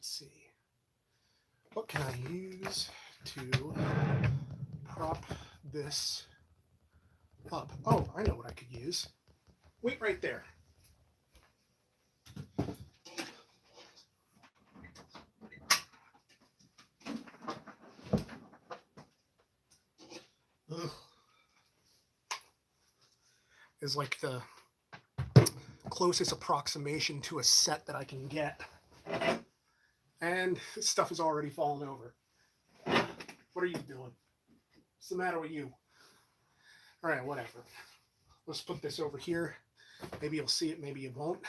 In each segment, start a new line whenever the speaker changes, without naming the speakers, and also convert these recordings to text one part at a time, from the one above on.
let's see. What can I use to prop this up? Oh, I know what I could use. Wait right there. Ugh. Is like the closest approximation to a set that I can get. And this stuff is already falling over. What are you doing? What's the matter with you? All right, whatever. Let's put this over here. Maybe you'll see it, maybe you won't.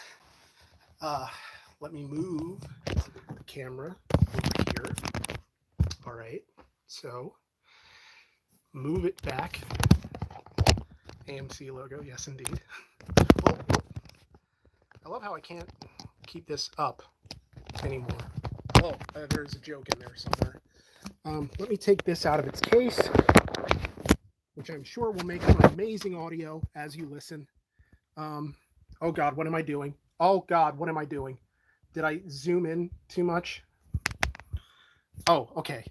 Let me move the camera over here. All right, so move it back. AMC logo, yes indeed. Oh, I love how I can't keep this up anymore. Oh, there's a joke in there somewhere. Let me take this out of its case, which I'm sure will make for amazing audio as you listen. Oh God, what am I doing? Oh God, what am I doing? Did I zoom in too much? Oh, okay.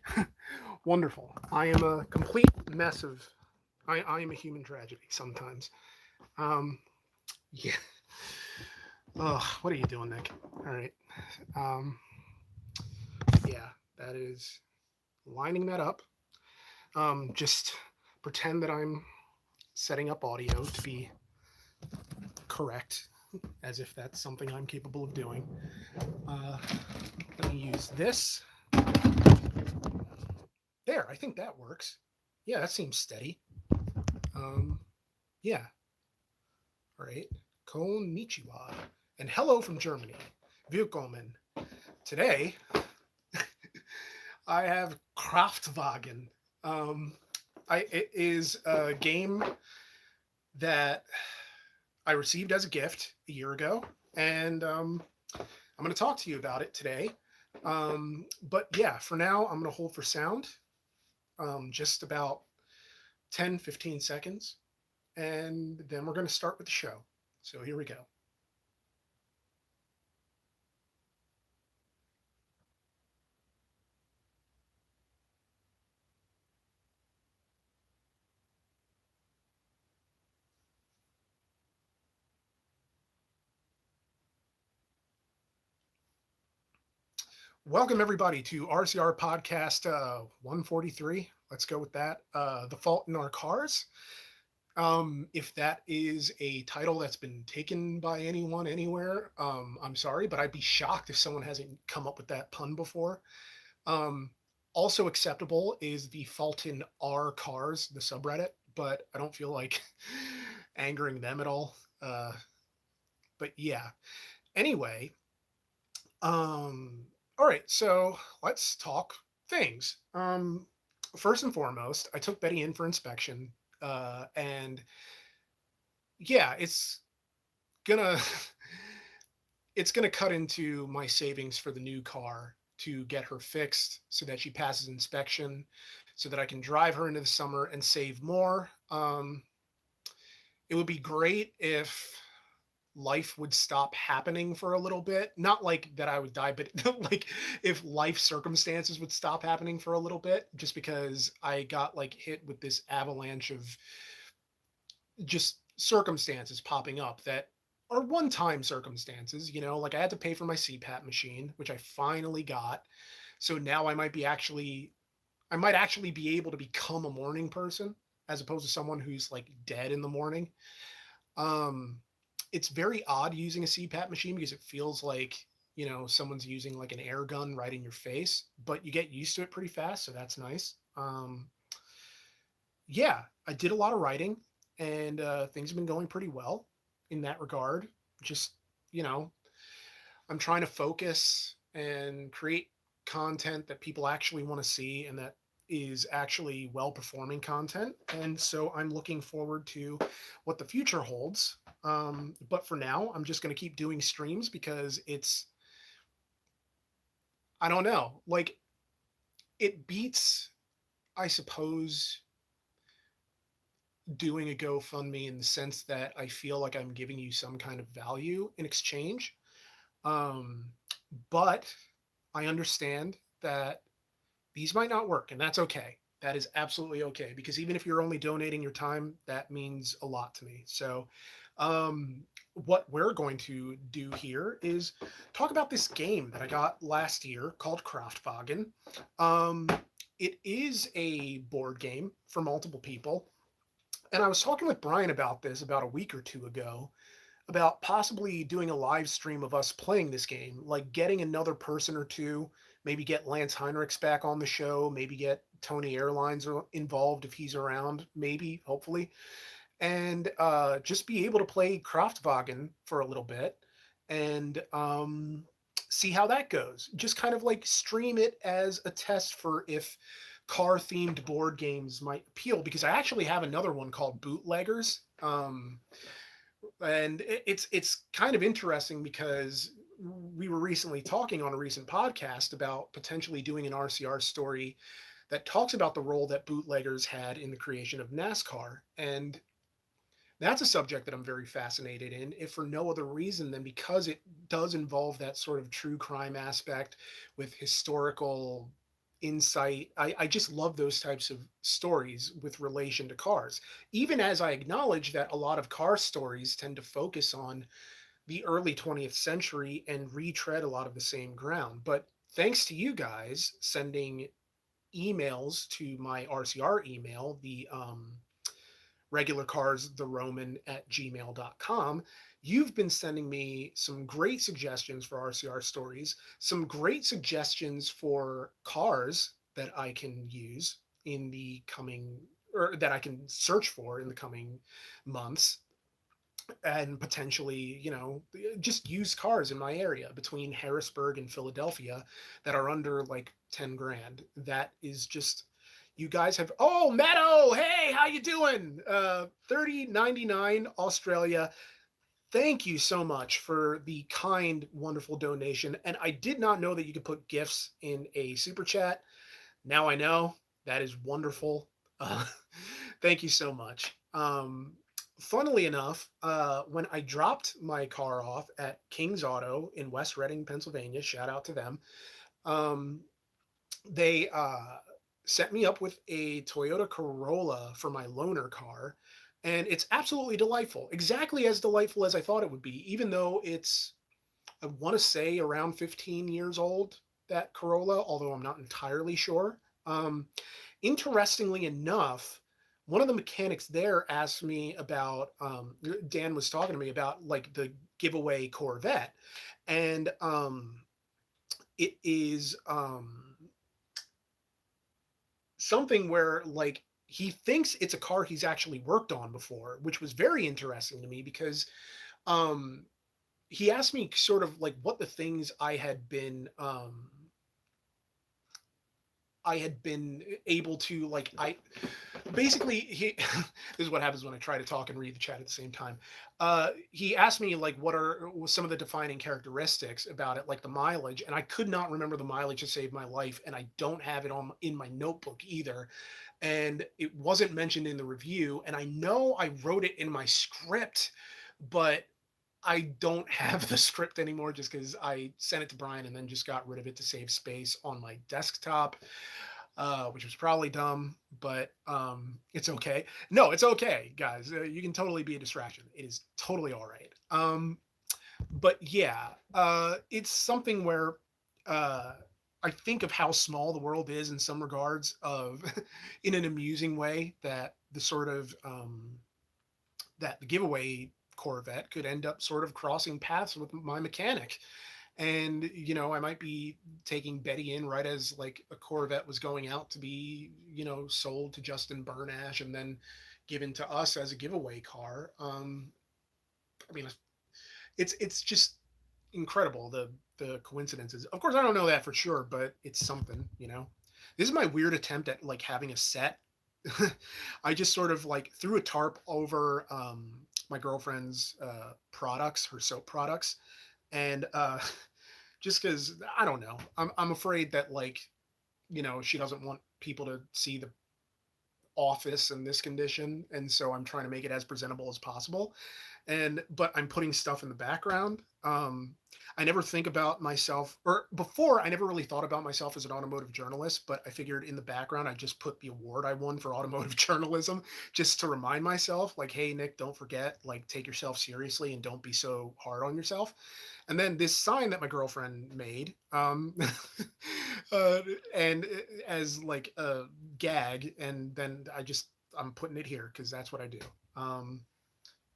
Wonderful. I am a complete mess of... I am a human tragedy sometimes. Yeah. Oh, what are you doing, Nick? All right. Yeah, that is lining that up. Just pretend that I'm setting up audio to be correct, as if that's something I'm capable of doing. Let me use this. There, I think that works. Yeah, that seems steady. Yeah. All right. Konnichiwa. And hello from Germany. Willkommen. Today, I have Craftwagen. It is a game that I received as a gift a year ago, and I'm going to talk to you about it today. But yeah, for now, I'm going to hold for sound just about 10, 15 seconds, and then we're going to start with the show. So here we go. Welcome, everybody, to RCR Podcast 143. Let's go with that. The Fault in Our Cars. If that is a title that's been taken by anyone anywhere, I'm sorry, but I'd be shocked if someone hasn't come up with that pun before. Also acceptable is The Fault in Our Cars, the subreddit, but I don't feel like angering them at all. But yeah. Anyway, all right, so let's talk things. First and foremost, I took Betty in for inspection, and yeah, it's gonna cut into my savings for the new car to get her fixed so that she passes inspection, so that I can drive her into the summer and save more. It would be great if life would stop happening for a little bit. Not like that I would die, but like if life circumstances would stop happening for a little bit, just because I got like hit with this avalanche of just circumstances popping up that are one-time circumstances, like I had to pay for my CPAP machine, which I finally got. So now I might actually be able to become a morning person as opposed to someone who's like dead in the morning. It's very odd using a CPAP machine because it feels like, someone's using like an air gun right in your face, but you get used to it pretty fast. So that's nice. Yeah, I did a lot of writing and things have been going pretty well in that regard. Just, I'm trying to focus and create content that people actually want to see and that is actually well-performing content. And so I'm looking forward to what the future holds. But for now, I'm just going to keep doing streams because I don't know, like it beats, I suppose, doing a GoFundMe in the sense that I feel like I'm giving you some kind of value in exchange. But I understand that these might not work, and that's okay. That is absolutely okay because even if you're only donating your time, that means a lot to me. So, um, what we're going to do here is talk about this game that I got last year called Craftwagen. Um, it is a board game for multiple people, and I was talking with Brian about this about a week or two ago about possibly doing a live stream of us playing this game, like getting another person or two, maybe get Lance Heinrichs back on the show, maybe get Tony Airlines involved if he's around, maybe, hopefully, and just be able to play Kraftwagen for a little bit and see how that goes. Just kind of like stream it as a test for if car themed board games might appeal because I actually have another one called Bootleggers. And it's kind of interesting because we were recently talking on a recent podcast about potentially doing an RCR story that talks about the role that bootleggers had in the creation of NASCAR. And that's a subject that I'm very fascinated in, if for no other reason than because it does involve that sort of true crime aspect with historical insight. I just love those types of stories with relation to cars, even as I acknowledge that a lot of car stories tend to focus on the early 20th century and retread a lot of the same ground. But thanks to you guys sending emails to my RCR email, the regular cars the roman at gmail.com, you've been sending me some great suggestions for RCR stories, some great suggestions for cars that I can use in the coming, or that I can search for in the coming months, and potentially, just used cars in my area between Harrisburg and Philadelphia that are under like 10 grand. That is just, you guys have, oh, Meadow, hey, how you doing? 30.99 Australia. Thank you so much for the kind, wonderful donation. And I did not know that you could put gifts in a super chat. Now I know. That is wonderful. Uh, thank you so much. Funnily enough, when I dropped my car off at King's Auto in West Reading, Pennsylvania, shout out to them, um, they set me up with a Toyota Corolla for my loaner car. And it's absolutely delightful, exactly as delightful as I thought it would be, even though it's, I want to say, around 15 years old, that Corolla, although I'm not entirely sure. Um, Interestingly enough, one of the mechanics there asked me about, Dan was talking to me about like the giveaway Corvette. And it is something where like he thinks it's a car he's actually worked on before, which was very interesting to me because um, he asked me sort of like what the things I had been able to like I basically he this is what happens when I try to talk and read the chat at the same time. He asked me like what are some of the defining characteristics about it, like the mileage, and I could not remember the mileage to save my life, and I don't have it on in my notebook either, and it wasn't mentioned in the review, and I know I wrote it in my script, but I don't have the script anymore just because I sent it to Brian and then just got rid of it to save space on my desktop, which was probably dumb, but it's okay. No, it's okay, guys. You can totally be a distraction. It is totally all right. But yeah, it's something where uh, I think of how small the world is in some regards, of in an amusing way, that the sort of that the giveaway Corvette could end up sort of crossing paths with my mechanic. And I might be taking Betty in right as like a Corvette was going out to be sold to Justin Burnash and then given to us as a giveaway car. I mean, it's just incredible, the coincidences. Of course I don't know that for sure, but it's something. This is my weird attempt at like having a set. I just sort of like threw a tarp over my girlfriend's products, her soap products, and just because I don't know, I'm afraid that like she doesn't want people to see the office in this condition, and so I'm trying to make it as presentable as possible. And but I'm putting stuff in the background. I never think about myself, or before I never really thought about myself as an automotive journalist, but I figured in the background I just put the award I won for automotive journalism just to remind myself, like, hey Nick, don't forget, like, take yourself seriously and don't be so hard on yourself. And then this sign that my girlfriend made, uh, and as like a gag, and then I'm putting it here because that's what I do. Um,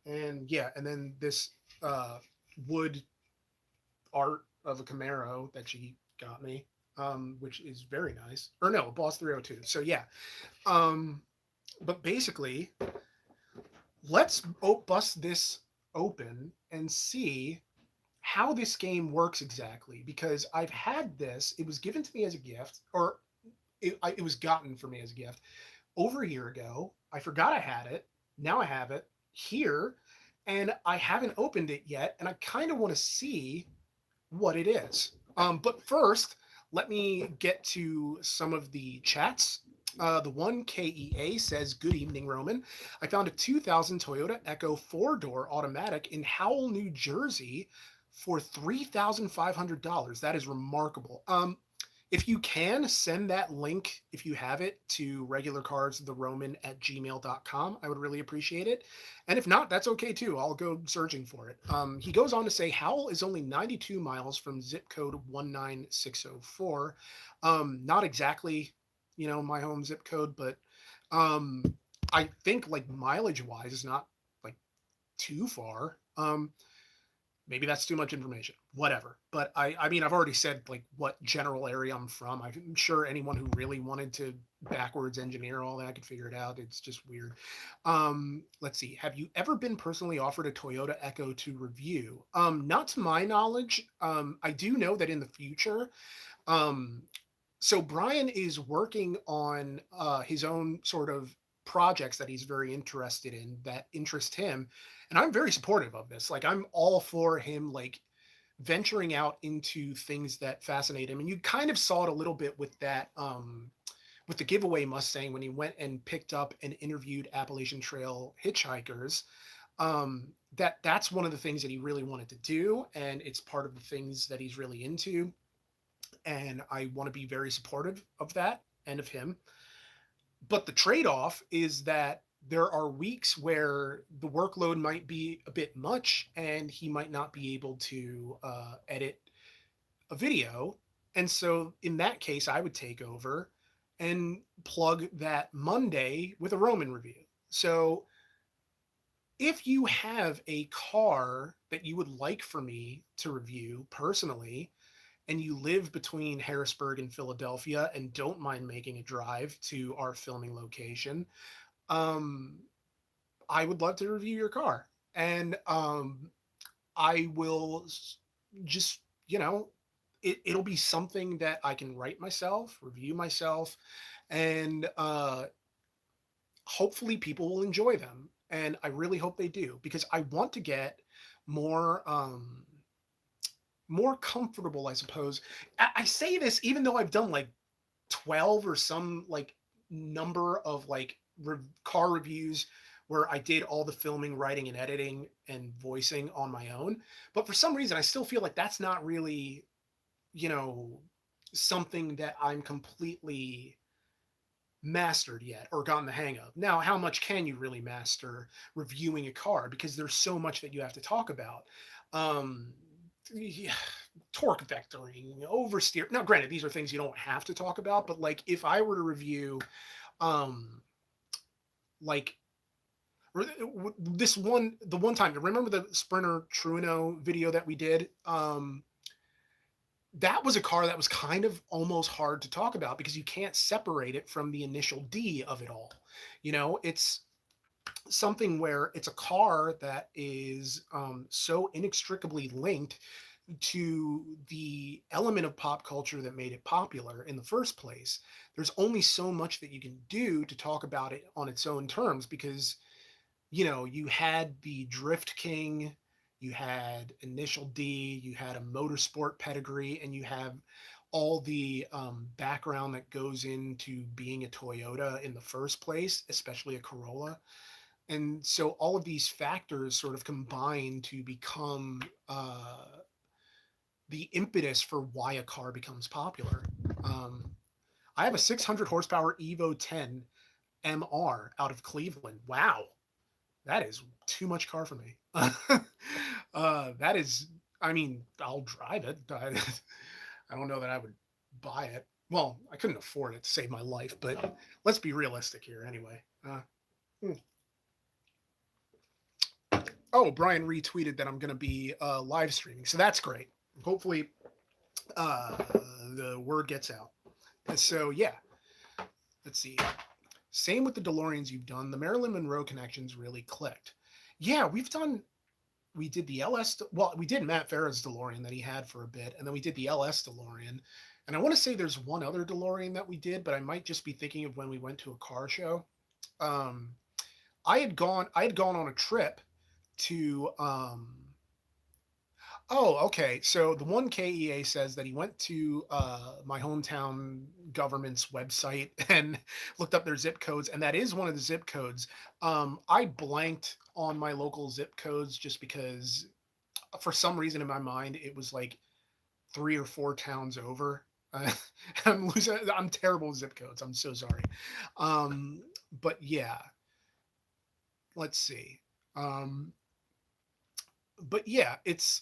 and yeah, and then this uh, wood art of a Camaro that she got me, which is very nice. Or no, Boss 302. So yeah, um, but basically, let's bust this open and see how this game works exactly, because I've had this. It was given to me as a gift, or it was gotten for me as a gift over a year ago. I forgot I had it. Now I have it here, and I haven't opened it yet, and I kind of want to see what it is. But first, let me get to some of the chats. The one KEA says, "Good evening, Roman. I found a 2000 Toyota Echo four-door automatic in Howell, New Jersey for $3,500. That is remarkable. If you can, send that link, if you have it, to regularcarstheroman@gmail.com. I would really appreciate it. And if not, that's okay too. I'll go searching for it. He goes on to say Howell is only 92 miles from zip code 19604. Not exactly, my home zip code, but um, I think like mileage wise is not like too far. Maybe that's too much information. Whatever. But I mean, I've already said like what general area I'm from. I'm sure anyone who really wanted to backwards engineer all that could figure it out. It's just weird. Let's see. Have you ever been personally offered a Toyota Echo to review? Not to my knowledge. I do know that in the future, um, so Brian is working on his own sort of projects that he's very interested in that interest him, and I'm very supportive of this. Like, I'm all for him, like, venturing out into things that fascinate him. And you kind of saw it a little bit with that, with the giveaway Mustang, when he went and picked up and interviewed Appalachian Trail hitchhikers. That's one of the things that he really wanted to do, and it's part of the things that he's really into, and I want to be very supportive of that and of him. But the trade-off is that there are weeks where the workload might be a bit much and he might not be able to edit a video. And so in that case, I would take over and plug that Monday with a Roman review. So if you have a car that you would like for me to review personally, and you live between Harrisburg and Philadelphia and don't mind making a drive to our filming location, um, I would love to review your car. And I will just, it'll be something that I can write myself, review myself, and hopefully people will enjoy them. And I really hope they do, because I want to get more more comfortable, I suppose. I say this even though I've done like 12 or some like number of like car reviews where I did all the filming, writing, and editing and voicing on my own. But for some reason, I still feel like that's not really, you know, something that I'm completely mastered yet or gotten the hang of. Now, how much can you really master reviewing a car? Because there's so much that you have to talk about. Um, yeah, torque vectoring, oversteer. Now, granted, these are things you don't have to talk about, but like if I were to review, um, like the one time, remember the Sprinter Truno video that we did? That was a car that was kind of almost hard to talk about because you can't separate it from the initial D of it all. It's something where it's a car that is so inextricably linked to the element of pop culture that made it popular in the first place. There's only so much that you can do to talk about it on its own terms, because you had the Drift King, you had Initial D, you had a motorsport pedigree, and you have all the background that goes into being a Toyota in the first place, especially a Corolla. And so all of these factors sort of combine to become the impetus for why a car becomes popular. Um, I have a 600 horsepower Evo 10 MR out of Cleveland. Wow, that is too much car for me. That is, I mean, I'll drive it. I don't know that I would buy it. Well, I couldn't afford it to save my life, but let's be realistic here anyway. Hmm. Oh, Brian retweeted that I'm going to be live streaming, so that's great. Hopefully, uh, the word gets out. And so, yeah, let's see. Same with the DeLoreans you've done. The Marilyn Monroe connections really clicked. Yeah, we did the LS, well, we did Matt Farah's DeLorean that he had for a bit, and then we did the LS DeLorean. And I want to say there's one other DeLorean that we did, but I might just be thinking of when we went to a car show. Um, I had gone on a trip to oh, okay. So the one KEA says that he went to my hometown government's website and looked up their zip codes, and that is one of the zip codes. I blanked on my local zip codes just because, for some reason in my mind, it was like 3 or 4 towns over. Uh, I'm terrible with zip codes. I'm so sorry. Um, but yeah, let's see. Um, but yeah, it's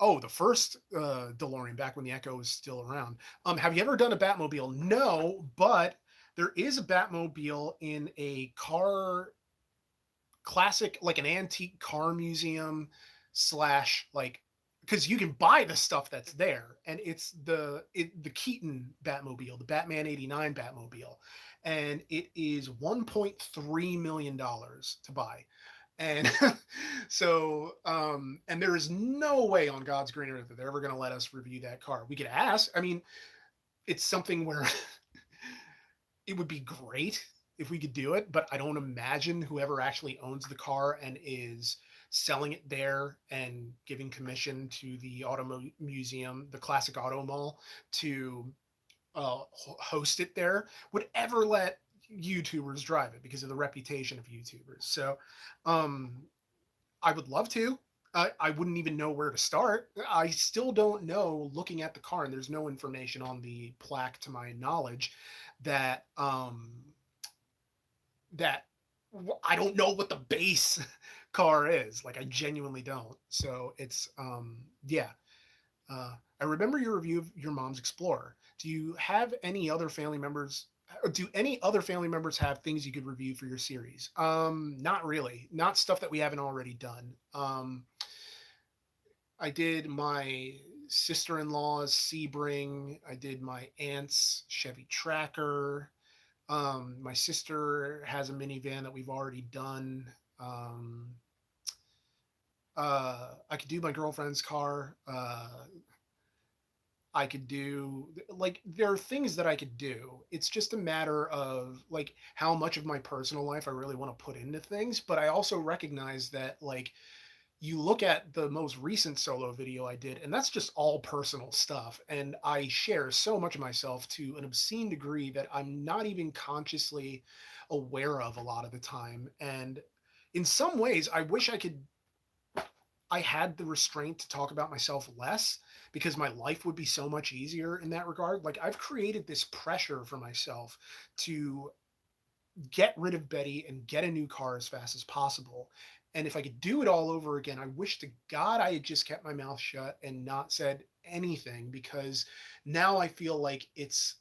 oh, the first DeLorean back when the Echo was still around. Have you ever done a Batmobile? No, but there is a Batmobile in a car classic, like an antique car museum slash like because you can buy the stuff that's there, and it's the Keaton Batmobile, the Batman '89 Batmobile, and it is $1.3 million to buy. And so, and there is no way on God's green earth that they're ever going to let us review that car. We could ask. I mean, it's something where it would be great if we could do it, but I don't imagine whoever actually owns the car and is selling it there and giving commission to the auto museum, the classic auto mall, to host it there would ever let YouTubers drive it because of the reputation of YouTubers. So, um, I would love to. I wouldn't even know where to start. I still don't know, looking at the car, and there's no information on the plaque to my knowledge that that I don't know what the base car is. Like I genuinely don't. So it's yeah. I remember your review of your mom's Explorer. Do you have any other family members? Do any other family members have things you could review for your series? Not really. Not stuff that we haven't already done. I did my sister-in-law's Sebring. I did my aunt's Chevy Tracker. My sister has a minivan that we've already done. I could do my girlfriend's car. I could do like there are things that I could do. It's just a matter of like how much of my personal life I really want to put into things, but I also recognize that like you look at the most recent solo video I did and that's just all personal stuff and I share so much of myself to an obscene degree that I'm not even consciously aware of a lot of the time and in some ways I had the restraint to talk about myself less because my life would be so much easier in that regard. Like I've created this pressure for myself to get rid of Betty and get a new car as fast as possible. And if I could do it all over again, I wish to God I had just kept my mouth shut and not said anything because now I feel like it's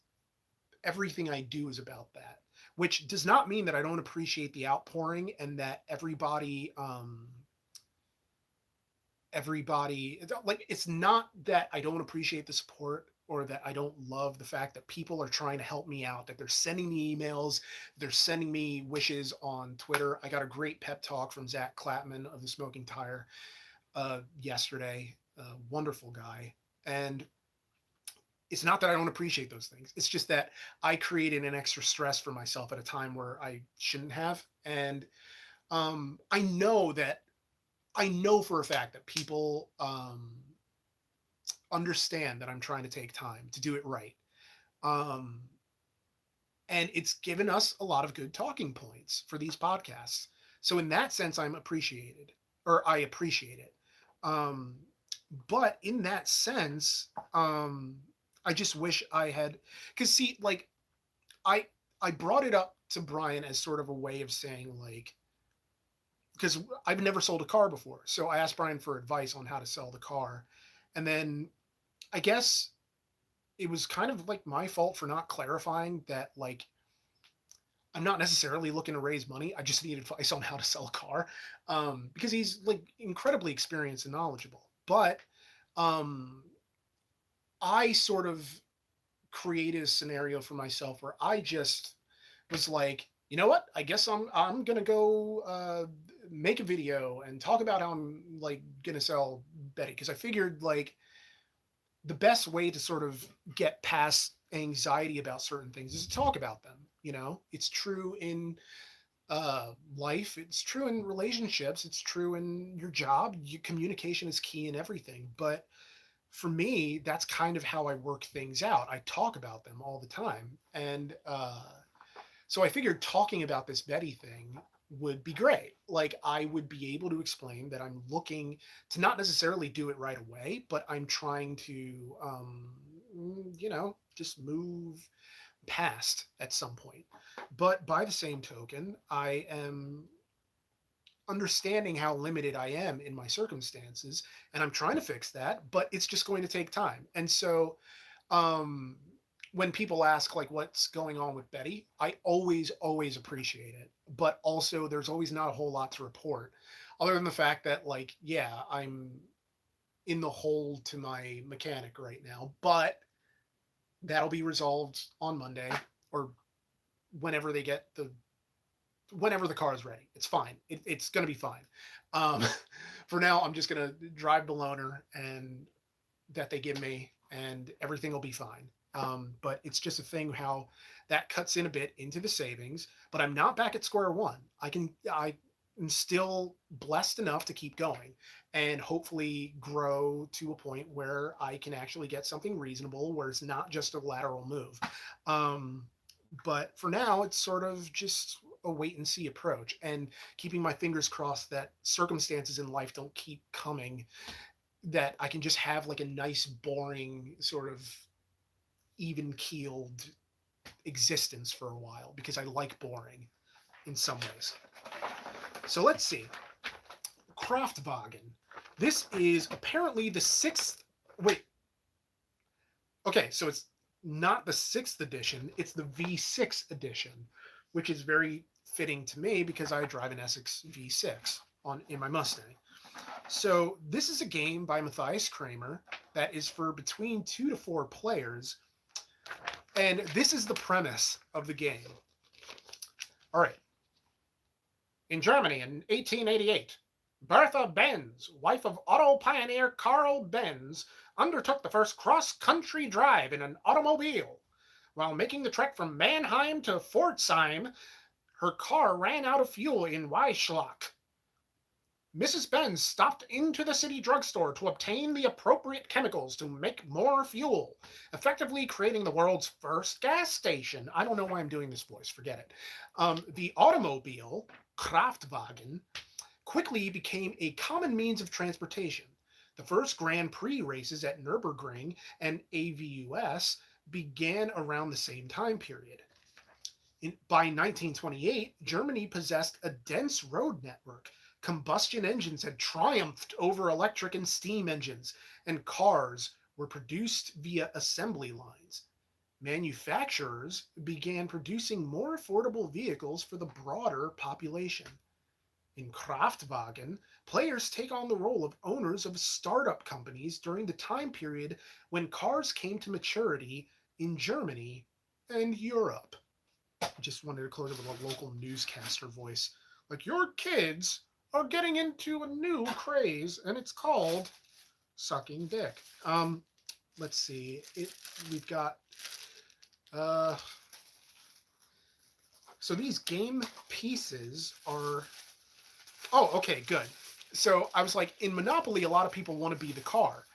everything I do is about that, which does not mean that I don't appreciate the outpouring and that everybody like it's not that I don't appreciate the support or that I don't love the fact that people are trying to help me out, that they're sending me emails, they're sending me wishes on Twitter. I got a great pep talk from Zach Clapman of the Smoking Tire yesterday. Wonderful guy. And it's not that I don't appreciate those things. It's just that I created an extra stress for myself at a time where I shouldn't have. And I know for a fact that people understand that I'm trying to take time to do it right. Um, and it's given us a lot of good talking points for these podcasts. So in that sense, I appreciate it. Um, but in that sense, I just wish I had, because see, like I I brought it up to Brian as sort of a way of saying like, because I've never sold a car before, so I asked Brian for advice on how to sell the car, and then I guess it was kind of like my fault for not clarifying that like I'm not necessarily looking to raise money. I just need advice on how to sell a car, because he's like incredibly experienced and knowledgeable. But um, I sort of created a scenario for myself where I just was like, you know what? I guess I'm gonna go make a video and talk about how I'm like gonna sell Betty, because I figured like the best way to sort of get past anxiety about certain things is to talk about them. You know, it's true in life, it's true in relationships, it's true in your job. Communication is key in everything. But for me, that's kind of how I work things out. I talk about them all the time. And so I figured talking about this Betty thing would be great. Like I would be able to explain that I'm looking to not necessarily do it right away, but I'm trying to, just move past at some point. But by the same token, I am understanding how limited I am in my circumstances, and I'm trying to fix that, but it's just going to take time. And so, um, when people ask like what's going on with Betty, I always appreciate it, but also there's always not a whole lot to report, other than the fact that like yeah, I'm in the hole to my mechanic right now, but that'll be resolved on Monday or whenever they get the whenever the car is ready. It's fine. It's going to be fine. Um, for now, I'm just going to drive the loaner and that they give me, and everything will be fine. But it's just a thing how that cuts in a bit into the savings. But I'm not back at square one. I'm still blessed enough to keep going and hopefully grow to a point where I can actually get something reasonable where it's not just a lateral move. Um, but for now, it's sort of just a wait and see approach and keeping my fingers crossed that circumstances in life don't keep coming, that I can just have like a nice, boring, sort of even keeled existence for a while because I like boring in some ways. So let's see. Craftwagen. This is apparently the sixth. Wait. Okay, so it's not the sixth edition, it's the V6 edition, which is very fitting to me because I drive an Essex V6 in my Mustang. So this is a game by Matthias Kramer that is for between 2 to 4 players, and this is the premise of the game. All right. In Germany in 1888, Bertha Benz, wife of auto pioneer Carl Benz, undertook the first cross-country drive in an automobile. While making the trek from Mannheim to Pforzheim, her car ran out of fuel in Weischlock. Mrs. Benz stopped into the city drugstore to obtain the appropriate chemicals to make more fuel, effectively creating the world's first gas station. I don't know why I'm doing this voice, forget it. The automobile, Craftwagen, quickly became a common means of transportation. The first Grand Prix races at Nürburgring and AVUS began around the same time period. By 1928, Germany possessed a dense road network. Combustion engines had triumphed over electric and steam engines, and cars were produced via assembly lines. Manufacturers began producing more affordable vehicles for the broader population. In Craftwagen, players take on the role of owners of startup companies during the time period when cars came to maturity in Germany and Europe. I just wanted to close it with a local newscaster voice. Like, your kids are getting into a new craze, and it's called sucking dick. Let's see. We've got so these game pieces are. Oh, okay, good. So I was like, in Monopoly, a lot of people want to be the car.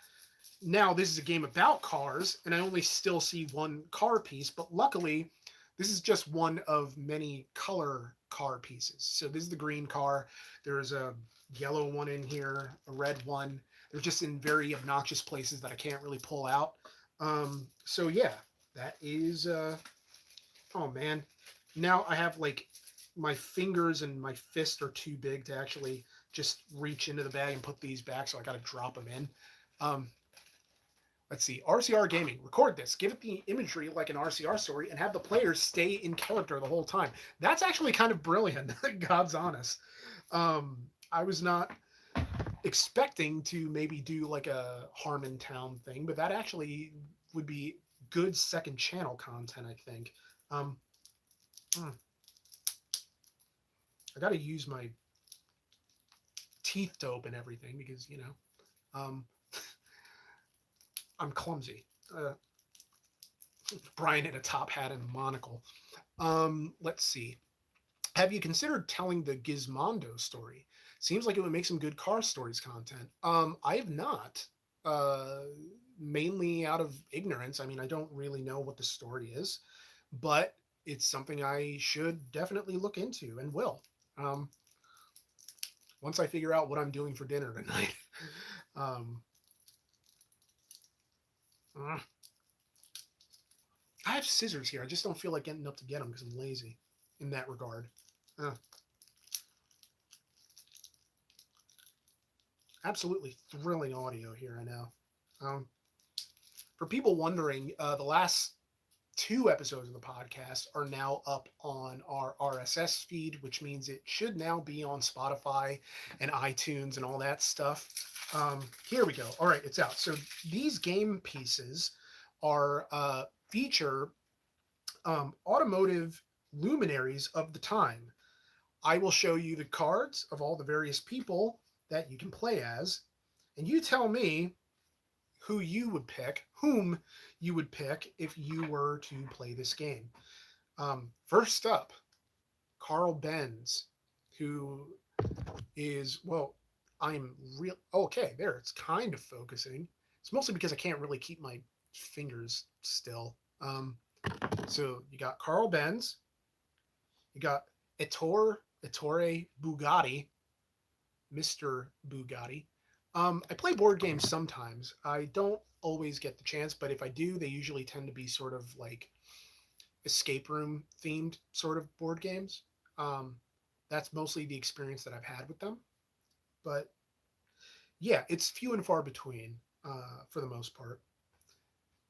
Now this is a game about cars, and I only still see one car piece, but luckily, this is just one of many color car pieces. So this is the green car. There's a yellow one in here, a red one. They're just in very obnoxious places that I can't really pull out. So yeah, that is. Oh man, now I have like my fingers and my fist are too big to actually just reach into the bag and put these back, so I got to drop them in. Um, Let's see. RCR Gaming. Record this. Give it the imagery like an RCR story and have the players stay in character the whole time. That's actually kind of brilliant. God's honest. I was not expecting to maybe do like a Harmontown thing, but that actually would be good second channel content, I think. Um, mm, I got to use my teeth to open everything because, um, I'm clumsy. Brian in a top hat and a monocle. Let's see. Have you considered telling the Gizmondo story? Seems like it would make some good car stories content. I have not. Uh, Mainly out of ignorance. I mean, I don't really know what the story is, but it's something I should definitely look into and will. Um, Once I figure out what I'm doing for dinner tonight. um, uh, I have scissors here. I just don't feel like getting up to get them because I'm lazy in that regard. Uh, Absolutely thrilling audio here, I know. Um, for people wondering, the last two episodes of the podcast are now up on our RSS feed, which means it should now be on Spotify and iTunes and all that stuff. Here we go. All right, it's out. So these game pieces are feature automotive luminaries of the time. I will show you the cards of all the various people that you can play as, and you tell me whom you would pick if you were to play this game. First up, Carl Benz, who is, well, I'm real. Okay, there, it's kind of focusing. It's mostly because I can't really keep my fingers still. So you got Carl Benz, you got Ettore Bugatti, Mr. Bugatti. I play board games sometimes. I don't always get the chance, but if I do, they usually tend to be sort of like escape room themed sort of board games. Um, that's mostly the experience that I've had with them. But yeah, it's few and far between for the most part.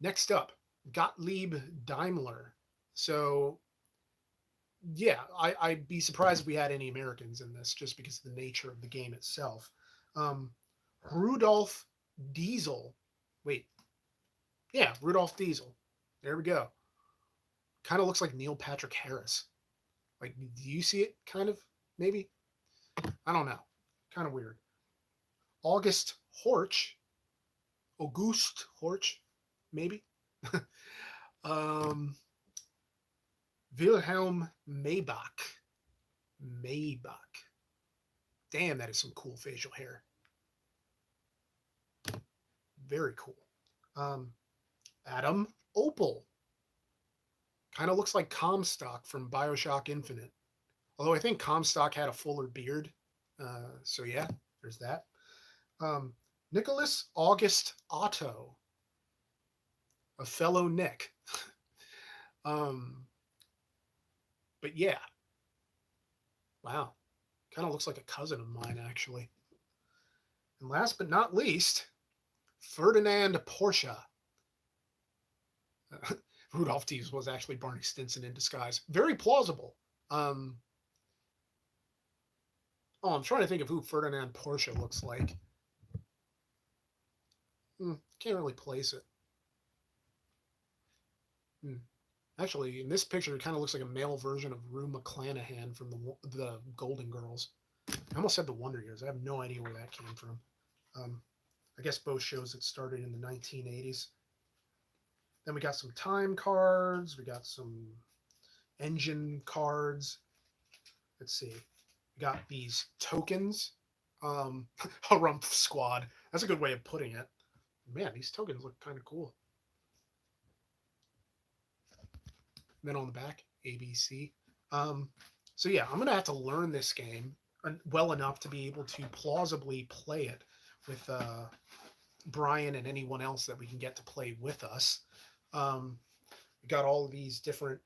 Next up, Gottlieb Daimler. So yeah, I'd be surprised if we had any Americans in this just because of the nature of the game itself. Um, Rudolph Diesel. Wait, yeah, Rudolph Diesel. There we go. Kind of looks like Neil Patrick Harris. Like, do you see it? Kind of, maybe. I don't know. Kind of weird. August Horch. Auguste Horch, maybe. um, Wilhelm Maybach. Maybach. Damn, that is some cool facial hair. Very cool. Um, Adam Opal. Kind of looks like Comstock from Bioshock Infinite. Although I think Comstock had a fuller beard. So yeah, there's that. Um, Nicholas August Otto, a fellow Nick. um, but yeah, wow. Kind of looks like a cousin of mine, actually. And last but not least, Ferdinand Porsche. Rudolph Tees was actually Barney Stinson in disguise. Very plausible. Um, I'm trying to think of who Ferdinand Porsche looks like. Can't really place it. Actually, in this picture, it kind of looks like a male version of Rue McClanahan from the Golden Girls. I almost said the Wonder Years. I have no idea where that came from. I guess both shows that started in the 1980s. Then we got some time cards. We got some engine cards. Let's see. We got these tokens. Harumph Squad. That's a good way of putting it. Man, these tokens look kind of cool. Then on the back, ABC. So yeah, I'm gonna have to learn this game well enough to be able to plausibly play it with Brian and anyone else that we can get to play with us. We got all of these different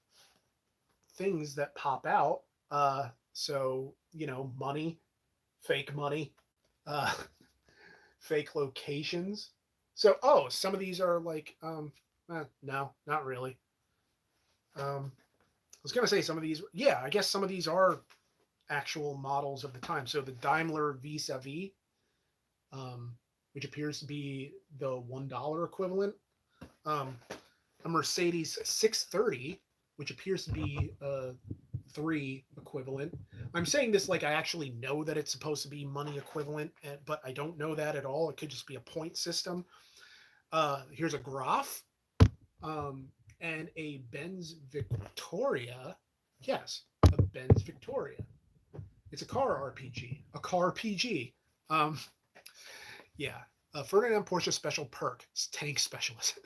things that pop out. So money, fake money, uh, fake locations. So some of these are like no, not really. I was gonna say some of these. Yeah, I guess some of these are actual models of the time. So the Daimler vis-a-vis, which appears to be the $1 equivalent. A Mercedes 630, which appears to be a 3 equivalent. I'm saying this like I actually know that it's supposed to be money equivalent, but I don't know that at all. It could just be a point system. Here's a Graf, and a Benz Victoria. Yes, a Benz Victoria. It's a car RPG. A car PG. Yeah. Ferdinand Porsche special perk. It's tank specialist.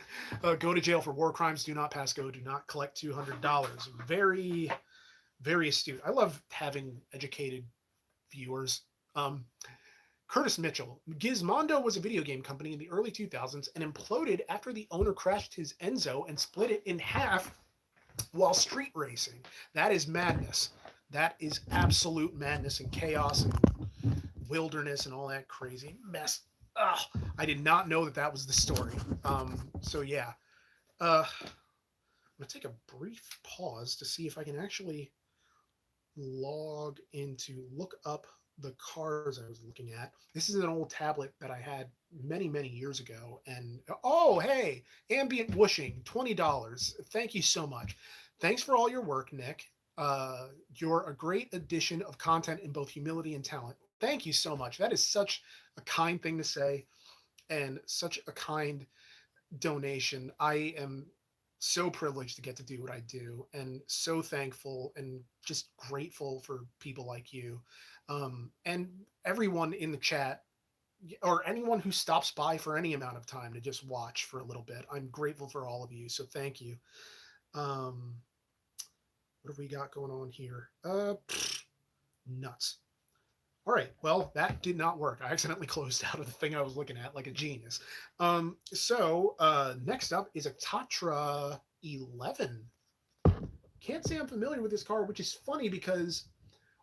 Go to jail for war crimes. Do not pass go. Do not collect $200. Very, very astute. I love having educated viewers. Curtis Mitchell. Gizmondo was a video game company in the early 2000s and imploded after the owner crashed his Enzo and split it in half while street racing. That is madness. That is absolute madness and chaos and wilderness and all that crazy mess. Ugh, I did not know that that was the story. So yeah, I'm gonna take a brief pause to see if I can actually log into look up the cars I was looking at. This is an old tablet that I had many years ago, and hey, ambient whooshing, $20. Thank you so much. Thanks for all your work, Nick. You're a great addition of content in both humility and talent. Thank you so much. That is such a kind thing to say, and such a kind donation. I am so privileged to get to do what I do, and so thankful and just grateful for people like you, and everyone in the chat, or anyone who stops by for any amount of time to just watch for a little bit. I'm grateful for all of you, so thank you. What have we got going on here? Nuts. All right, well, that did not work. I accidentally closed out of the thing I was looking at like a genius. Next up is a Tatra 11. Can't say I'm familiar with this car, which is funny because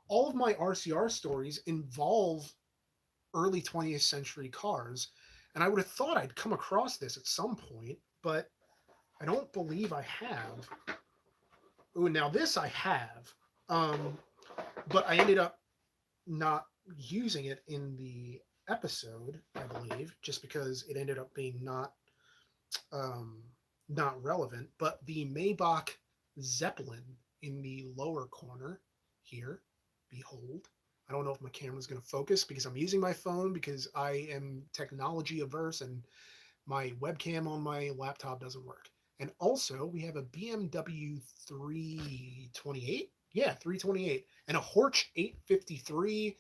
all of my RCR stories involve early 20th century cars, and I would have thought I'd come across this at some point, but I don't believe I have. Ooh, now this I have, but I ended up not using it in the episode, I believe, just because it ended up being not relevant. But the Maybach Zeppelin in the lower corner here, behold. I don't know if my camera's going to focus because I'm using my phone because I am technology averse and my webcam on my laptop doesn't work. And also, we have a BMW 328. Yeah, 328. And a Horch 853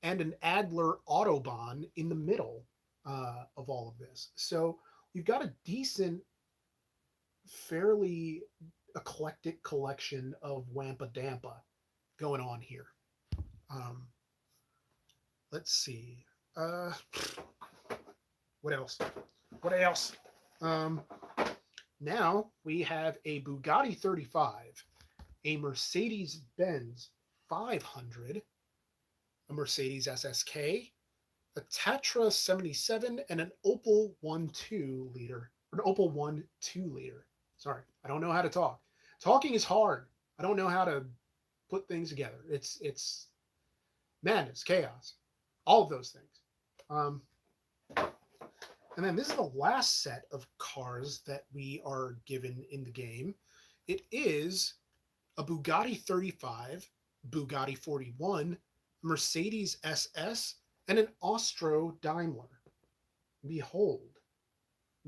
and an Adler Autobahn in the middle of all of this. So we've got a decent, fairly eclectic collection of Wampa Dampa going on here. Let's see. What else? What else? Now we have a Bugatti 35, a Mercedes-Benz 500, a Mercedes SSK, a Tatra 77, and an Opel 1.2 liter. An Opel 1.2 liter. Sorry, I don't know how to talk. Talking is hard. I don't know how to put things together. It's madness, chaos, all of those things. And then this is the last set of cars that we are given in the game. It is a Bugatti 35, Bugatti 41, Mercedes SS, and an Austro Daimler. Behold.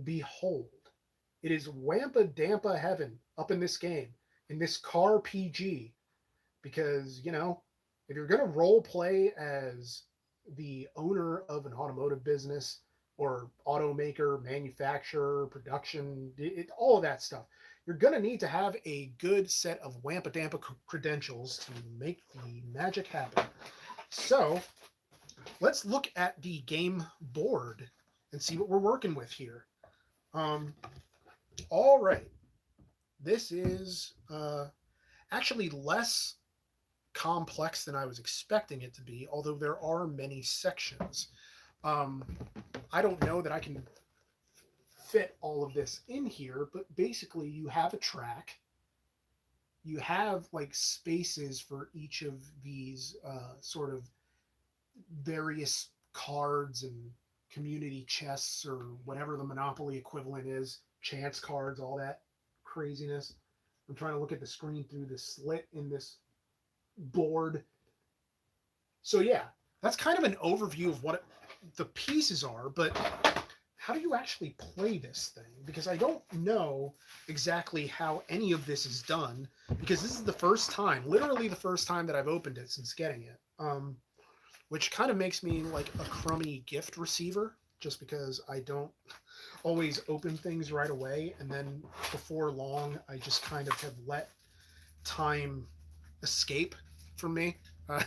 Behold. It is Wampa Dampa heaven up in this game, in this car PG. Because, if you're going to role play as the owner of an automotive business, or automaker, manufacturer, production, all of that stuff. You're going to need to have a good set of Wampa-Dampa credentials to make the magic happen. So let's look at the game board and see what we're working with here. All right. This is actually less complex than I was expecting it to be, although there are many sections. Um, I don't know that I can fit all of this in here, but basically you have a track. You have like spaces for each of these sort of various cards and community chests or whatever the Monopoly equivalent is, chance cards, all that craziness. I'm trying to look at the screen through the slit in this board. So yeah, that's kind of an overview of what the pieces are, but how do you actually play this thing? Because I don't know exactly how any of this is done, because this is the first time, literally the first time that I've opened it since getting it, which kind of makes me like a crummy gift receiver, just because I don't always open things right away, and then before long, I just kind of have let time escape from me. Uh,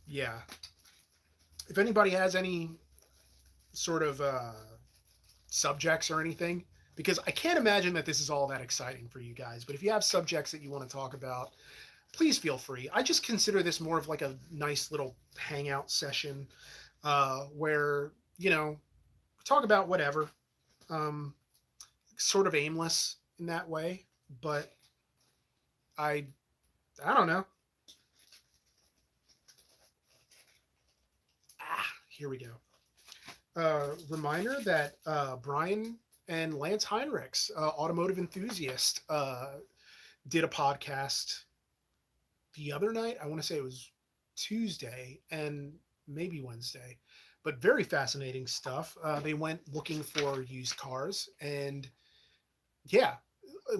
yeah. If anybody has any sort of subjects or anything, because I can't imagine that this is all that exciting for you guys, but if you have subjects that you want to talk about, please feel free. I just consider this more of like a nice little hangout session where, you know, talk about whatever, um, sort of aimless in that way, but I, I don't know. Here we go. Reminder that Brian and Lance Heinrichs, automotive enthusiast, did a podcast the other night. I want to say it was Tuesday and maybe Wednesday, but very fascinating stuff. They went looking for used cars, and yeah,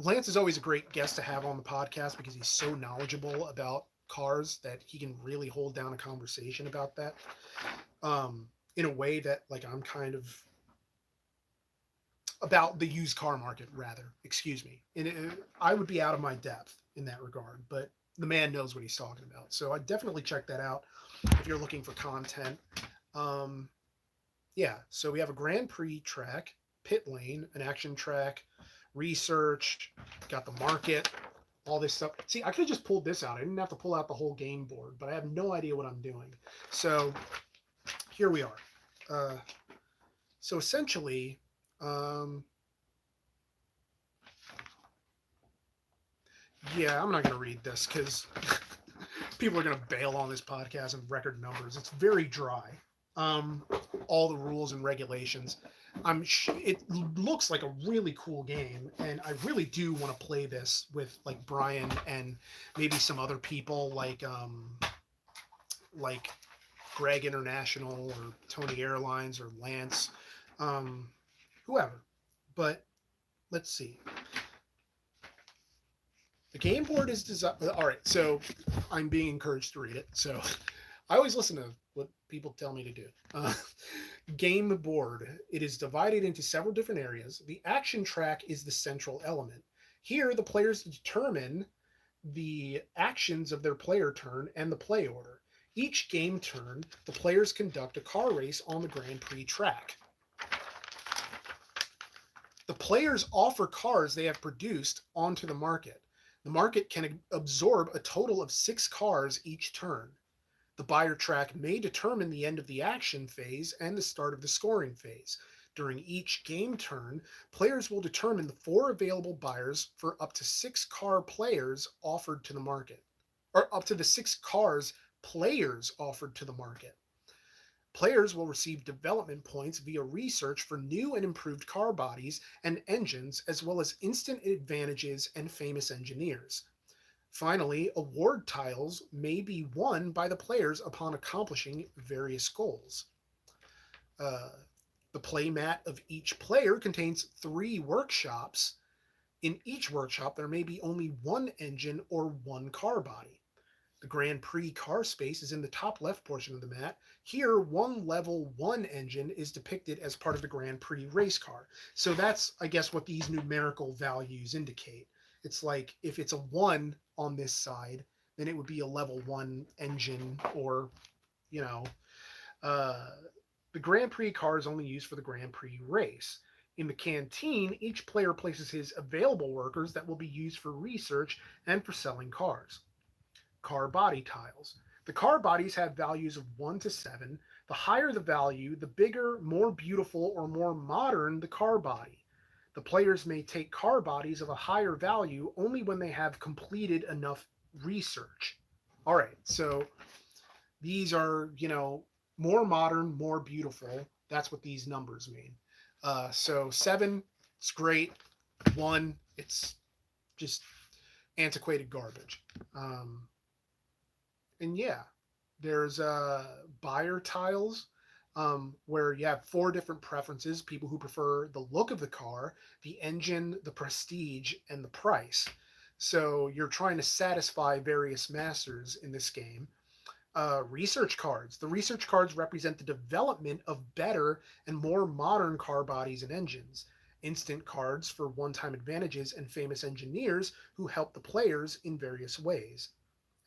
Lance is always a great guest to have on the podcast because he's so knowledgeable about cars that he can really hold down a conversation about that. In a way that like I'm kind of about the used car market rather, excuse me. And I would be out of my depth in that regard, but the man knows what he's talking about. So I definitely check that out if you're looking for content. Um, yeah, so we have a Grand Prix track, pit lane, an action track, research, got the market, all this stuff. See, I could have just pulled this out. I didn't have to pull out the whole game board, but I have no idea what I'm doing. So here we are. So essentially, yeah, I'm not going to read this because people are going to bail on this podcast and record numbers. It's very dry. All the rules and regulations. It looks like a really cool game, and I really do want to play this with like Brian and maybe some other people like Greg International or Tony Airlines or Lance, whoever. But let's see. The game board is designed. All right, so I'm being encouraged to read it. So I always listen to what people tell me to do. Game board. It is divided into several different areas. The action track is the central element. Here, the players determine the actions of their player turn and the play order. Each game turn, the players conduct a car race on the Grand Prix track. The players offer cars they have produced onto the market. The market can absorb a total of 6 cars each turn. The buyer track may determine the end of the action phase and the start of the scoring phase. During each game turn, players will determine the 4 available buyers for up to 6 car players offered to the market, or up to the 6 cars players offered to the market. Players will receive development points via research for new and improved car bodies and engines, as well as instant advantages and famous engineers. Finally, award tiles may be won by the players upon accomplishing various goals. The play mat of each player contains 3 workshops. In each workshop, there may be only 1 engine or 1 car body. The Grand Prix car space is in the top left portion of the mat. Here, one level 1 engine is depicted as part of the Grand Prix race car. So that's, I guess, what these numerical values indicate. It's like if it's a 1 on this side, then it would be a level 1 engine, or, you know, uh, the Grand Prix car is only used for the Grand Prix race. In the canteen, each player places his available workers that will be used for research and for selling cars. Car body tiles. The car bodies have values of 1 to 7. The higher the value, the bigger, more beautiful, or more modern the car body. The players may take car bodies of a higher value only when they have completed enough research. All right, so these are, more modern, more beautiful. That's what these numbers mean. So 7, it's great. 1, it's just antiquated garbage. And yeah, there's buyer tiles, where you have 4 different preferences: people who prefer the look of the car, the engine, the prestige, and the price. So you're trying to satisfy various masters in this game. Research cards. The research cards represent the development of better and more modern car bodies and engines. Instant cards for one-time advantages and famous engineers who help the players in various ways.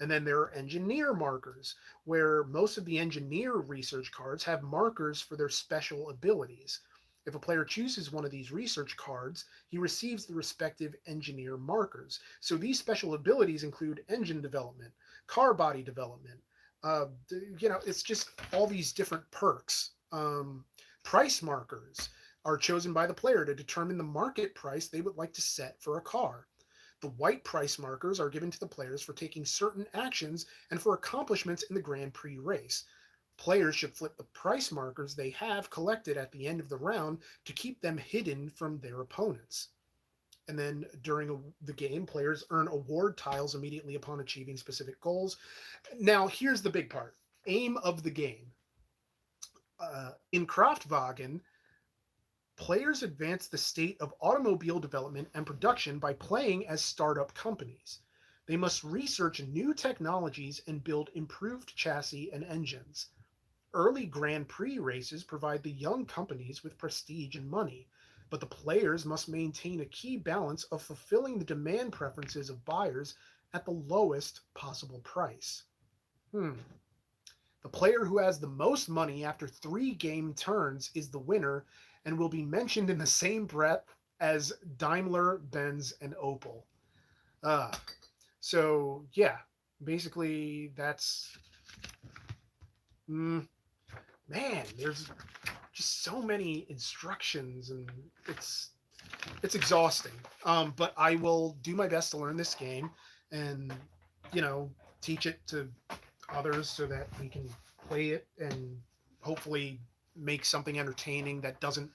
And then there are engineer markers, where most of the engineer research cards have markers for their special abilities. If a player chooses one of these research cards, he receives the respective engineer markers. So these special abilities include engine development, car body development. It's just all these different perks. Price markers are chosen by the player to determine the market price they would like to set for a car. The white price markers are given to the players for taking certain actions and for accomplishments in the Grand Prix race. Players should flip the price markers they have collected at the end of the round to keep them hidden from their opponents. And then during the game, players earn award tiles immediately upon achieving specific goals. Now, here's the big part: aim of the game. In Craftwagen, players advance the state of automobile development and production by playing as startup companies. They must research new technologies and build improved chassis and engines. Early Grand Prix races provide the young companies with prestige and money, but the players must maintain a key balance of fulfilling the demand preferences of buyers at the lowest possible price. The player who has the most money after 3 game turns is the winner and will be mentioned in the same breath as Daimler, Benz, and Opel. So yeah, basically that's man. There's just so many instructions, and it's exhausting. But I will do my best to learn this game, and teach it to others so that we can play it and hopefully make something entertaining that doesn't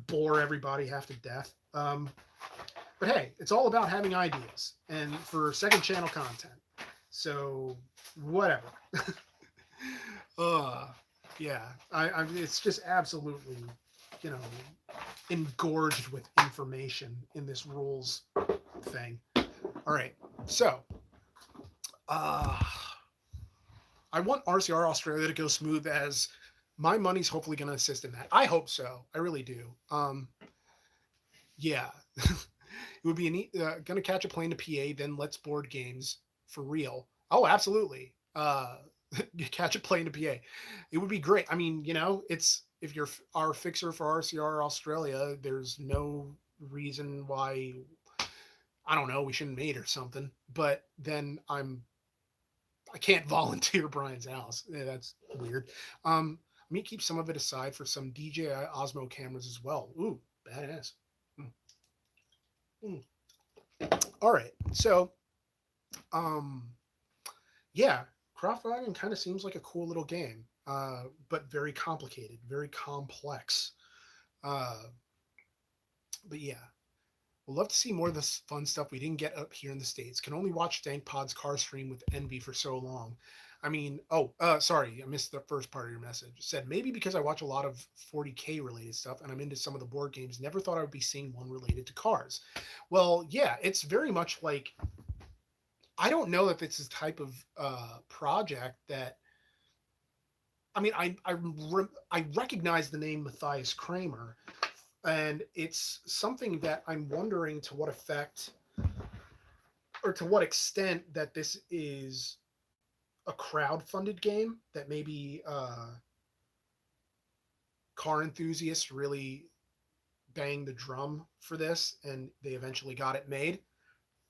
bore everybody half to death. But hey, it's all about having ideas and for second channel content. So whatever. Yeah, it's just absolutely, engorged with information in this rules thing. All right, so I want RCR Australia to go smooth, as my money's hopefully going to assist in that. I hope so. I really do. Yeah, it would be neat. Going to catch a plane to PA, then let's board games for real. Oh, absolutely. Catch a plane to PA. It would be great. I mean, it's, if you're our fixer for RCR Australia, there's no reason why, I don't know, we shouldn't mate or something. But then I can't volunteer Brian's house. Yeah, that's weird. Let me keep some of it aside for some DJI Osmo cameras as well. Ooh, badass. All right. So, yeah, Craftwagen kind of seems like a cool little game, but very complicated, very complex. But yeah, we'll love to see more of this fun stuff we didn't get up here in the States. Can only watch DankPod's car stream with envy for so long. I mean, sorry, I missed the first part of your message. It said, maybe because I watch a lot of 40K related stuff and I'm into some of the board games, never thought I would be seeing one related to cars. Well, yeah, it's very much like, I don't know if it's a type of project that. I mean, I recognize the name Matthias Kramer, and it's something that I'm wondering to what effect or to what extent that this is a crowd-funded game that maybe car enthusiasts really banged the drum for this, and they eventually got it made.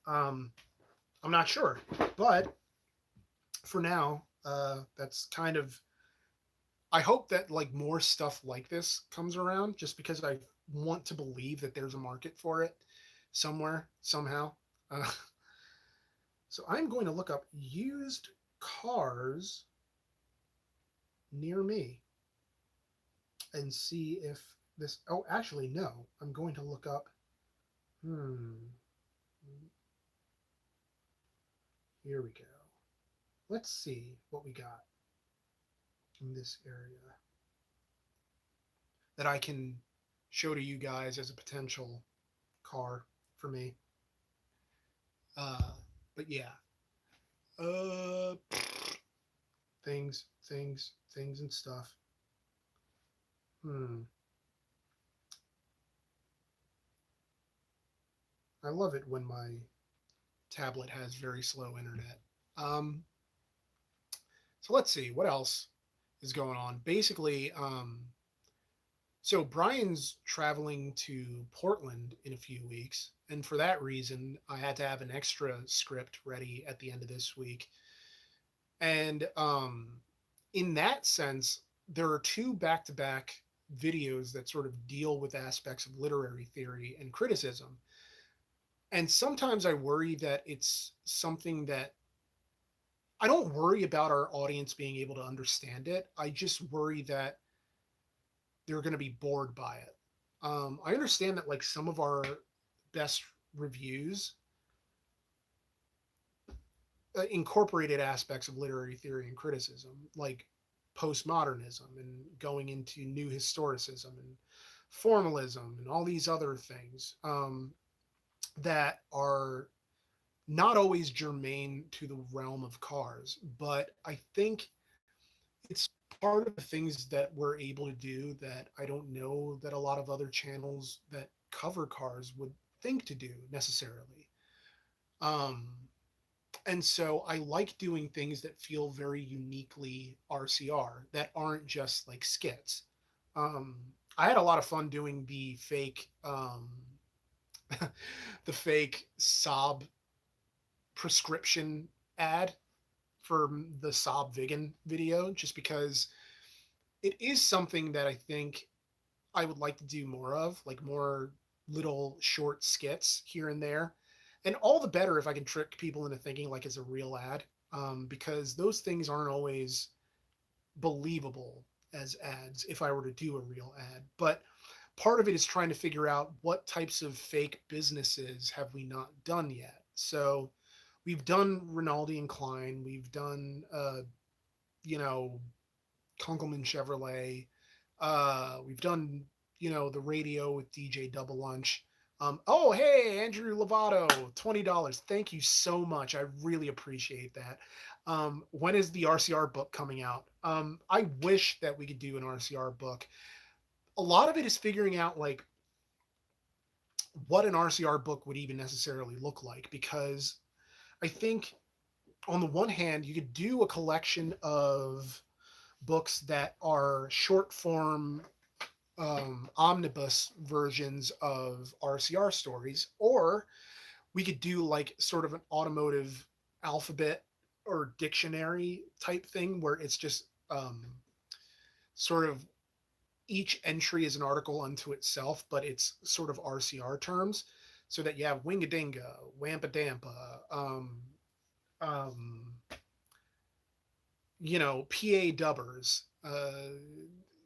Um, I'm not sure, but for now, that's kind of. I hope that like more stuff like this comes around, just because I want to believe that there's a market for it somewhere somehow. Uh, so I'm going to look up used cars near me and see if this. Oh, actually, no. I'm going to look up. Hmm. Here we go. Let's see what we got in this area that I can show to you guys as a potential car for me. Uh, but yeah, uh, things, and stuff. Hmm. I love it when my tablet has very slow internet. Um, so let's see what else is going on. Basically, so Brian's traveling to Portland in a few weeks, and for that reason, I had to have an extra script ready at the end of this week. And in that sense, there are two back-to-back videos that sort of deal with aspects of literary theory and criticism. And sometimes I worry that it's something that I don't worry about our audience being able to understand it. I just worry that they're going to be bored by it. I understand that like some of our best reviews incorporated aspects of literary theory and criticism, like postmodernism and going into new historicism and formalism and all these other things that are not always germane to the realm of cars. But I think it's part of the things that we're able to do that I don't know that a lot of other channels that cover cars would think to do necessarily. Um, and so I like doing things that feel very uniquely RCR that aren't just like skits. Um, I had a lot of fun doing the fake sob prescription ad for the sob vegan video, just because it is something that I think I would like to do more of, like more little short skits here and there. And all the better if I can trick people into thinking like it's a real ad, because those things aren't always believable as ads if I were to do a real ad. But part of it is trying to figure out what types of fake businesses have we not done yet. So we've done Rinaldi and Klein, we've done, you know, Kunkelman Chevrolet. We've done, the radio with DJ Double Lunch. Oh, hey, Andrew Lovato, $20. Thank you so much. I really appreciate that. When is the RCR book coming out? I wish that we could do an RCR book. A lot of it is figuring out like what an RCR book would even necessarily look like, because I think on the one hand, you could do a collection of books that are short form omnibus versions of RCR stories, or we could do like sort of an automotive alphabet or dictionary type thing where it's just sort of each entry is an article unto itself, but it's sort of RCR terms, so that you have wingadinga, wampa dampa, um, PA dubbers,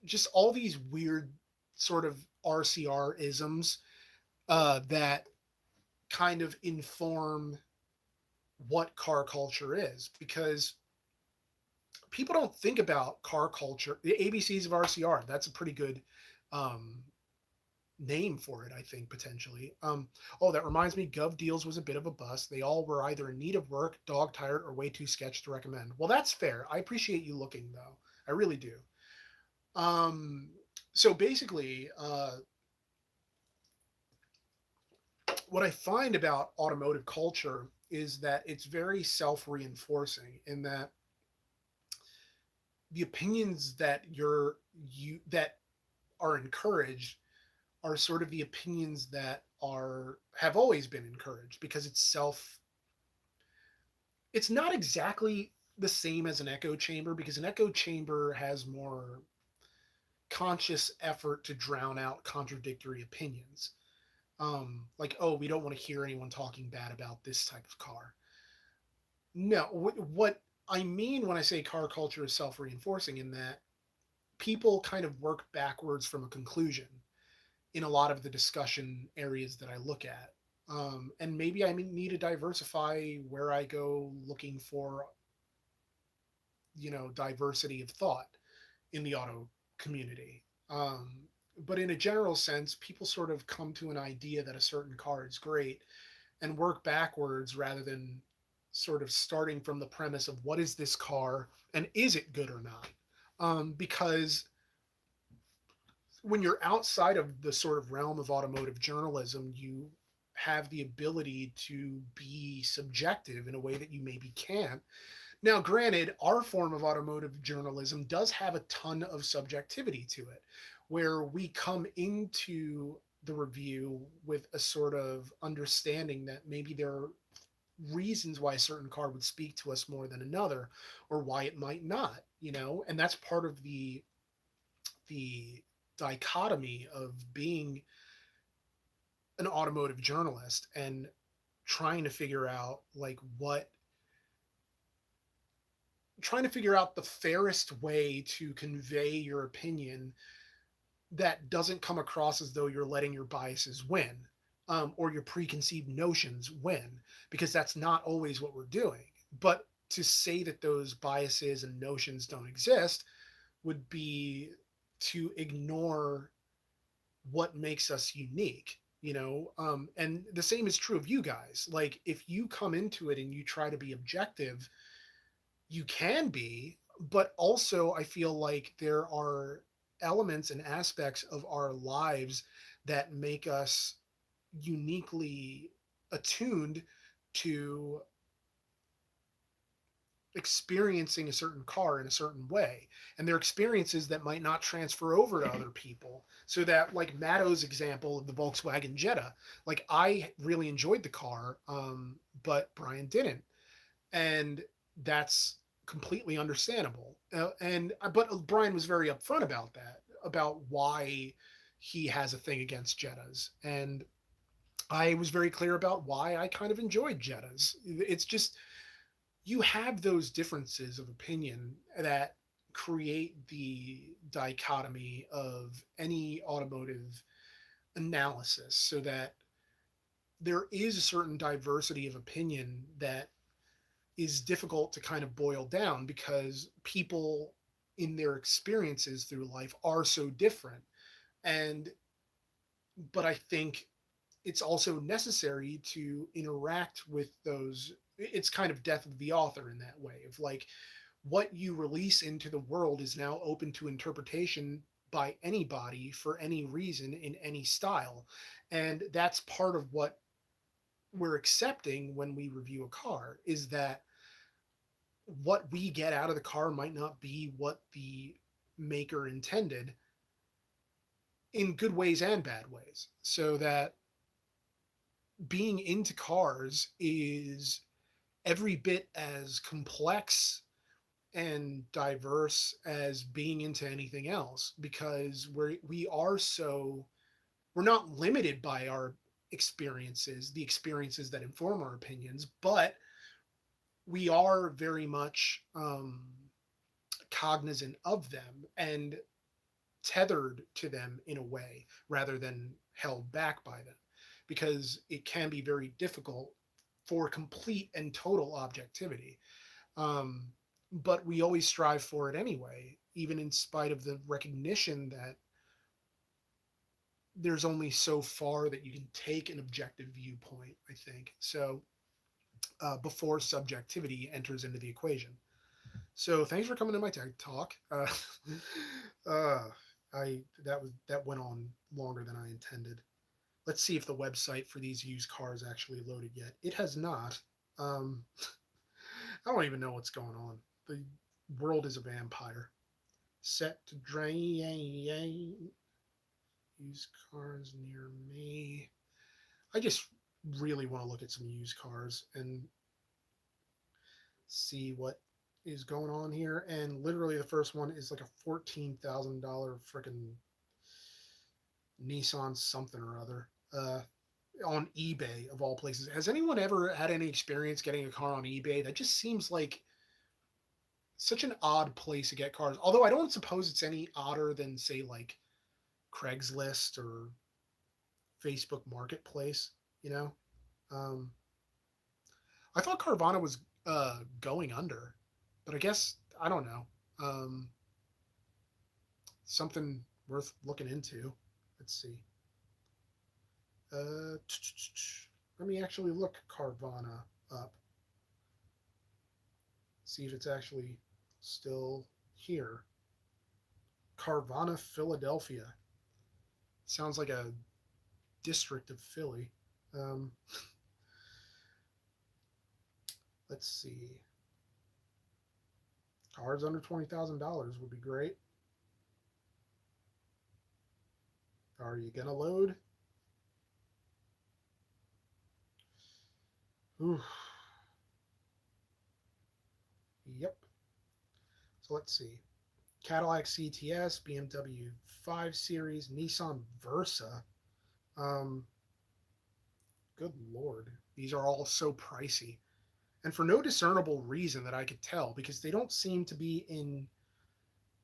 just all these weird sort of RCR isms that kind of inform what car culture is, because people don't think about car culture. The ABCs of RCR, that's a pretty good um, name for it, I think, potentially. Oh, that reminds me, Gov Deals was a bit of a bust. They all were either in need of work, dog tired, or way too sketch to recommend. Well, that's fair. I appreciate you looking, though. I really do. Um, so basically, what I find about automotive culture is that it's very self-reinforcing in that the opinions that are encouraged are sort of the opinions that are have always been encouraged because it's not exactly the same as an echo chamber because an echo chamber has more conscious effort to drown out contradictory opinions. Like, oh, we don't want to hear anyone talking bad about this type of car. No, what I mean when I say car culture is self reinforcing, in that people kind of work backwards from a conclusion in a lot of the discussion areas that I look at. And maybe I need to diversify where I go looking for, diversity of thought in the auto community. But in a general sense, people sort of come to an idea that a certain car is great and work backwards rather than sort of starting from the premise of what is this car and is it good or not? Because when you're outside of the sort of realm of automotive journalism, you have the ability to be subjective in a way that you maybe can't. Now, granted, our form of automotive journalism does have a ton of subjectivity to it, where we come into the review with a sort of understanding that maybe there are reasons why a certain car would speak to us more than another, or why it might not, and that's part of the dichotomy of being an automotive journalist and trying to figure out like what trying to figure out the fairest way to convey your opinion that doesn't come across as though you're letting your biases win, or your preconceived notions win, because that's not always what we're doing. But to say that those biases and notions don't exist would be to ignore what makes us unique, and the same is true of you guys. Like, if you come into it and you try to be objective, you can be, but also I feel like there are elements and aspects of our lives that make us uniquely attuned to experiencing a certain car in a certain way, and they're experiences that might not transfer over to other people. So that, like Matto's example of the Volkswagen Jetta, like I really enjoyed the car, but Brian didn't, and that's completely understandable. And but Brian was very upfront about that, about why he has a thing against Jettas, and I was very clear about why I kind of enjoyed Jettas. It's just, you have those differences of opinion that create the dichotomy of any automotive analysis, so that there is a certain diversity of opinion that is difficult to kind of boil down because people in their experiences through life are so different. And but I think it's also necessary to interact with those. It's kind of death of the author in that way, of like, what you release into the world is now open to interpretation by anybody for any reason in any style. And that's part of what we're accepting when we review a car, is that what we get out of the car might not be what the maker intended, in good ways and bad ways. So that being into cars is every bit as complex and diverse as being into anything else, because we're not limited by our experiences, the experiences that inform our opinions, but we are very much cognizant of them and tethered to them in a way rather than held back by them, because it can be very difficult for complete and total objectivity. Um, but we always strive for it anyway, even in spite of the recognition that there's only so far that you can take an objective viewpoint, I think. So before subjectivity enters into the equation. So thanks for coming to my TED talk. Uh, I that went on longer than I intended. Let's see if the website for these used cars actually loaded yet. It has not. Um, I don't even know what's going on. The world is a vampire. Set to drain. Used cars near me. I just really want to look at some used cars and see what is going on here. And literally, the first one is like a $14,000 freaking Nissan something or other on eBay of all places. Has anyone ever had any experience getting a car on eBay? That just seems like such an odd place to get cars. Although I don't suppose it's any odder than say like Craigslist or Facebook Marketplace. You know, um, I thought Carvana was going under, but I guess I don't know. Um, Something worth looking into. Let's see. Uh, Let me actually look Carvana up. See if it's actually still here. Carvana, Philadelphia. Sounds like a district of Philly. Um, let's see. Cars under $20,000 would be great. Are you gonna load? Ooh. Yep. So let's see. Cadillac CTS, BMW 5 Series, Nissan Versa. Um, Good Lord. These are all so pricey. And for no discernible reason that I could tell, because they don't seem to be in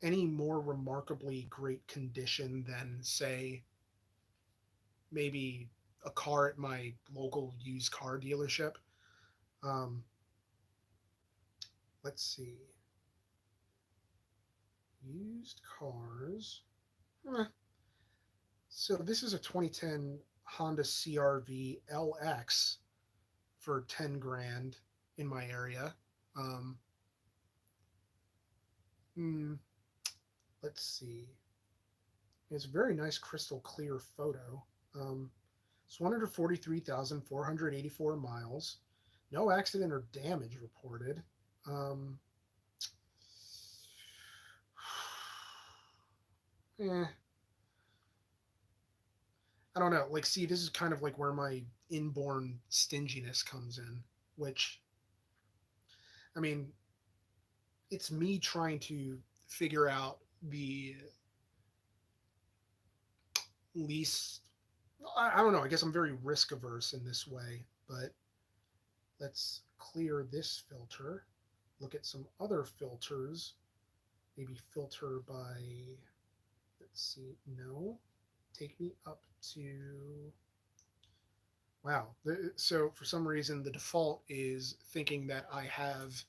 any more remarkably great condition than, say, maybe a car at my local used car dealership. Um, let's see. Used cars. Eh. So this is a 2010 Honda CRV LX for 10 grand in my area. Um, hmm, let's see. It's a very nice crystal clear photo. It's 143,484 miles. No accident or damage reported. Um, eh, I don't know. Like, see, this is kind of like where my inborn stinginess comes in, which, I mean, it's me trying to figure out the least. I don't know. I guess I'm very risk averse in this way, but let's clear this filter. Look at some other filters. Maybe filter by, let's see, no. Take me up to, wow. So for some reason, the default is thinking that I have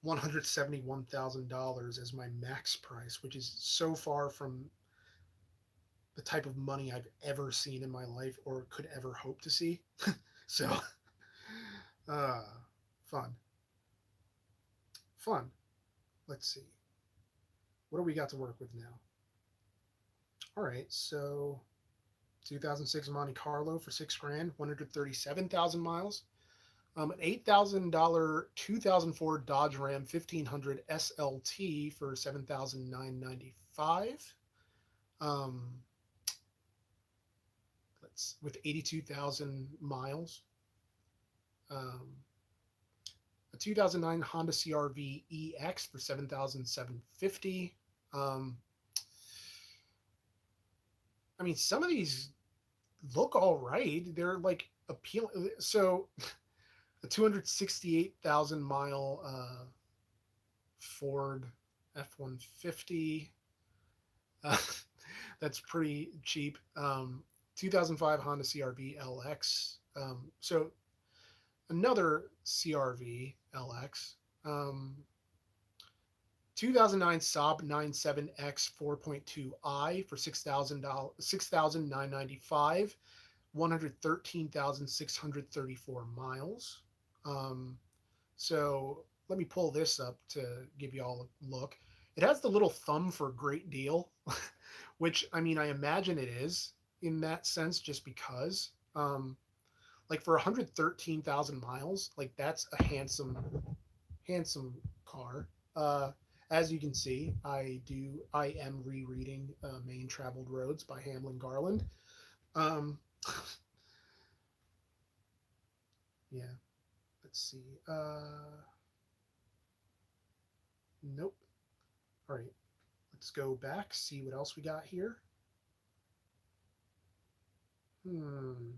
$171,000 as my max price, which is so far from the type of money I've ever seen in my life or could ever hope to see. So, uh, fun. Fun. Let's see. What do we got to work with now? All right, so 2006 Monte Carlo for 6 grand, 137,000 miles. An $8,000 2004 Dodge Ram 1500 SLT for 7,995. Um, let's with 82,000 miles. Um, a 2009 Honda CRV EX for 7,750. I mean, some of these look all right. They're like appealing. So, a 268,000 mile Ford F-150. Uh, that's pretty cheap. 2005 Honda CRV LX. So another CRV LX. 2009 Saab 97X 4.2i for $6,000, 6,995, 113,634 miles. Um, so let me pull this up to give you all a look. It has the little thumb for great deal, which I mean, I imagine it is in that sense, just because. Like for 113,000 miles, like that's a handsome car. As you can see, I am rereading Main Traveled Roads by Hamlin Garland. Um, yeah, let's see. Nope. All right, let's go back, see what else we got here. Hmm.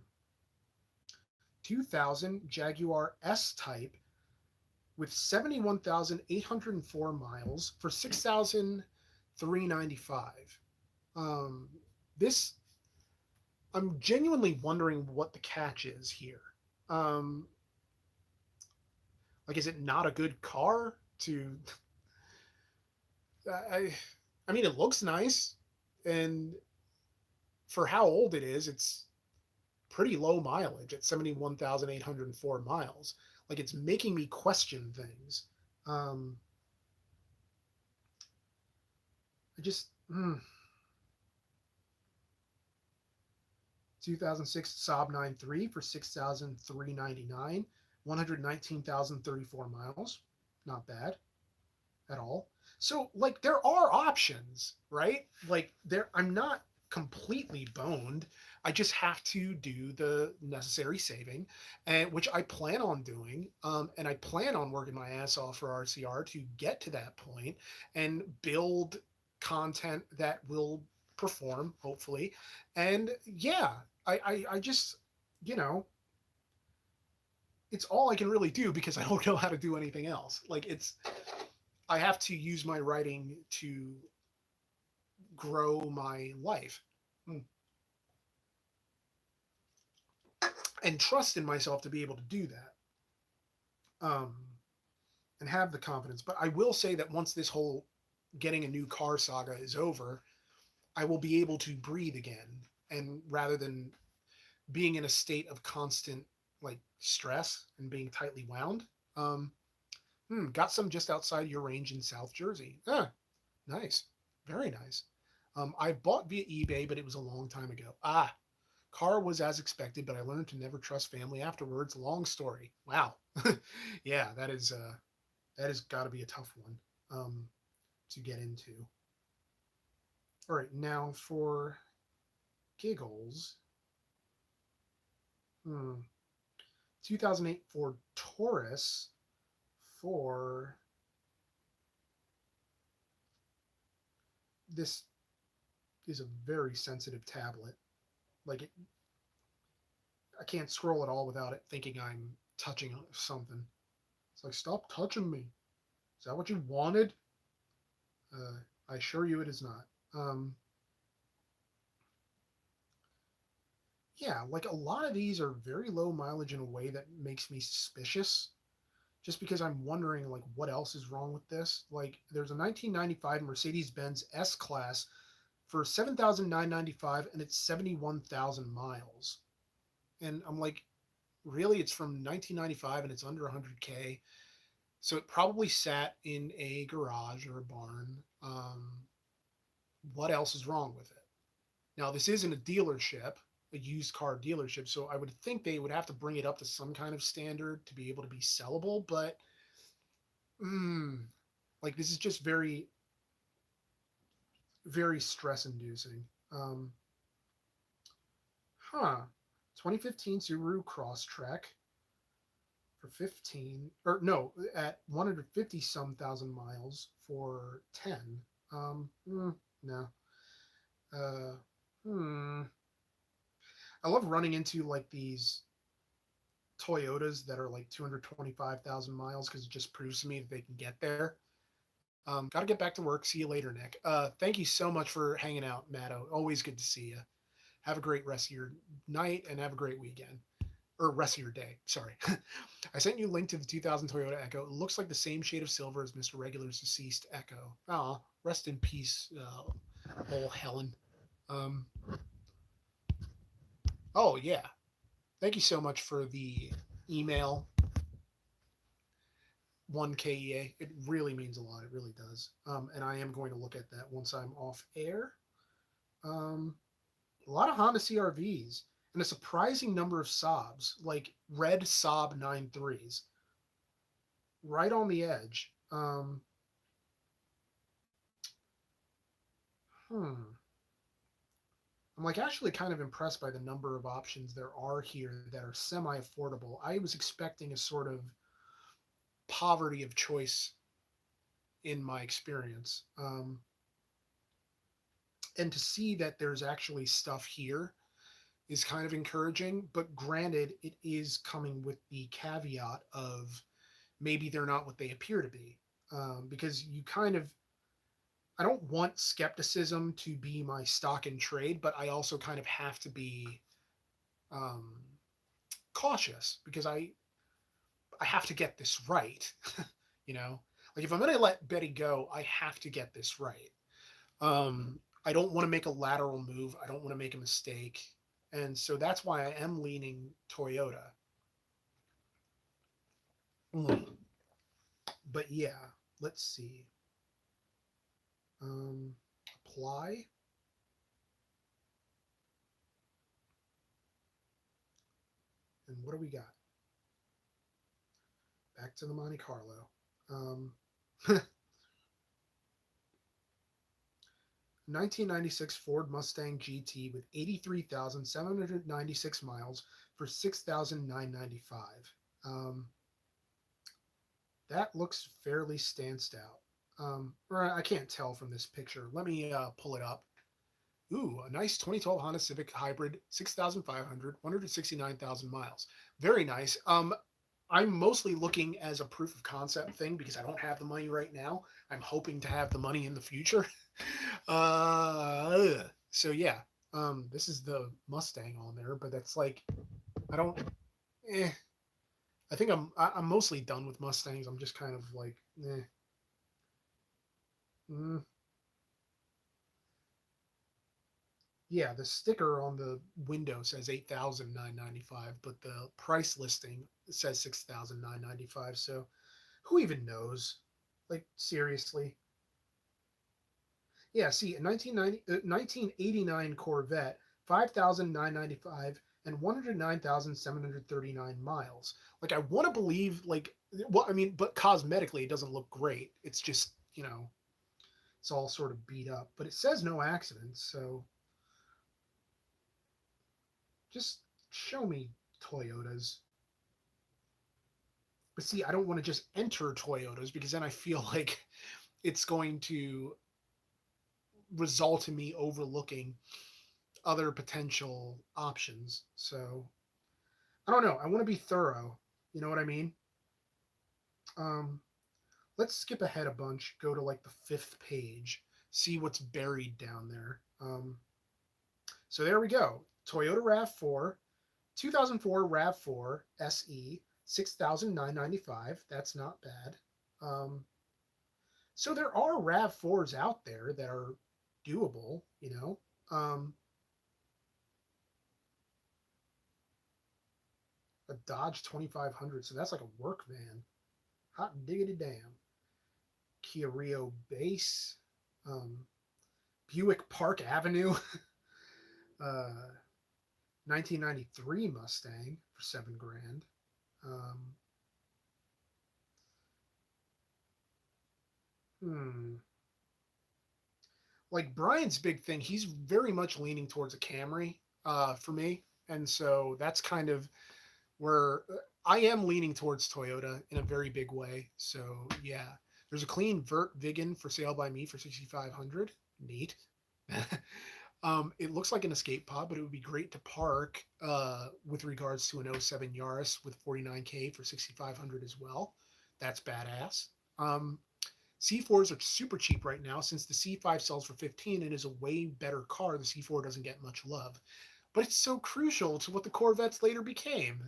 2000 Jaguar S Type with 71,804 miles for 6,395. Um, this I'm genuinely wondering what the catch is here. Um, like, is it not a good car? To I, I mean, it looks nice, and for how old it is, it's pretty low mileage at 71,804 miles. Like, it's making me question things. Um, I just 2006 Saab 93 for 6,399, 119,034 miles. Not bad at all. So like there are options, right? Like there I'm not completely boned. I just have to do the necessary saving, and which I plan on doing. And I plan on working my ass off for RCR to get to that point and build content that will perform, hopefully. And yeah, I just, you know, it's all I can really do because I don't know how to do anything else. Like it's I have to use my writing to grow my life. Hmm. And trust in myself to be able to do that. Um, and have the confidence. But I will say that once this whole getting a new car saga is over, I will be able to breathe again. And rather than being in a state of constant like stress and being tightly wound, got some just outside your range in South Jersey. Ah, nice. Very nice. I bought via eBay, but it was a long time ago. Ah, car was as expected, but I learned to never trust family afterwards. Long story. Wow. Yeah, that has got to be a tough one to get into. All right, now for giggles. Hmm. 2008 Ford Taurus for this is a very sensitive tablet. Like it, I can't scroll at all without it thinking I'm touching something. It's like, stop touching me. Is that what you wanted? I assure you it is not. Um, yeah, like a lot of these are very low mileage in a way that makes me suspicious. Just because I'm wondering, like, what else is wrong with this? Like, there's a 1995 Mercedes-Benz S-Class for 7,995, and it's 71,000 miles. And I'm like, really? It's from 1995 and it's under 100K. So it probably sat in a garage or a barn. What else is wrong with it? Now, this isn't a dealership, a used car dealership, so I would think they would have to bring it up to some kind of standard to be able to be sellable. But like this is just very, very stress inducing. Um, huh. 2015 Subaru Crosstrek for 15, or no, at 150 some thousand miles for 10. No. Uh, hmm. I love running into like these Toyotas that are like 225,000 miles because it just proves to me that they can get there. Got to get back to work. See you later, Nick. Thank you so much for hanging out, Matto. Always good to see you. Have a great rest of your night and have a great weekend. or rest of your day. Sorry. I sent you a link to the 2000 Toyota Echo. It looks like the same shade of silver as Mr. Regular's deceased Echo. Oh, rest in peace, old Helen. Um, oh, yeah. Thank you so much for the email, 1KEA. It really means a lot. It really does. And I am going to look at that once I'm off air. Um, a lot of Honda CRVs and a surprising number of Saabs, like red Saab 9.3s, right on the edge. Hmm. I'm like actually kind of impressed by the number of options there are here that are semi affordable. I was expecting a sort of poverty of choice in my experience. And to see that there's actually stuff here is kind of encouraging. But granted, it is coming with the caveat of maybe they're not what they appear to be. Because you kind of, I don't want skepticism to be my stock in trade, but I also kind of have to be um, cautious because I have to get this right. you know, like if I'm going to let Betty go, I have to get this right. I don't want to make a lateral move. I don't want to make a mistake. And so that's why I am leaning Toyota. Mm. But yeah, let's see. Apply. And what do we got? Back to the Monte Carlo. Um, 1996 Ford Mustang GT with 83,796 miles for 6,995. Um, that looks fairly stanced out. Or I can't tell from this picture. Let me pull it up. Ooh, a nice 2012 Honda Civic Hybrid, 6,500, 169,000 miles. Very nice. I'm mostly looking as a proof of concept thing because I don't have the money right now. I'm hoping to have the money in the future. So yeah, this is the Mustang on there, but that's like, I don't, eh. I think I'm mostly done with Mustangs. I'm just kind of like, eh. Mm. Yeah, the sticker on the window says 8,995, but the price listing says 6,995. So who even knows? Like seriously. Yeah, see, a 1989 Corvette, 5,995 and 109,739 miles. Like I want to believe like well, I mean, but cosmetically it doesn't look great. It's just, it's all sort of beat up, but it says no accidents, so just show me Toyotas. But see, I don't want to just enter Toyotas because then I feel like it's going to result in me overlooking other potential options. So I don't know. I want to be thorough. You know what I mean? Um, let's skip ahead a bunch, go to like the fifth page, see what's buried down there. So there we go. Toyota RAV4, 2004 RAV4 SE, 6,995. That's not bad. So there are RAV4s out there that are doable, a Dodge 2500. So that's like a work van. Hot diggity damn. Kia Rio Base, um, Buick Park Avenue, 1993 Mustang for $7,000. Um, hmm. Like Brian's big thing, he's very much leaning towards a Camry for me. And so that's kind of where I am leaning towards Toyota in a very big way. So yeah, there's a clean Vert Vigan for sale by me for 6,500. Neat. It looks like an escape pod, but it would be great to park with regards to an '07 Yaris with 49K for 6,500 as well. That's badass. C4s are super cheap right now since the C5 sells for 15 and is a way better car. The C4 doesn't get much love. but it's so crucial to what the Corvettes later became.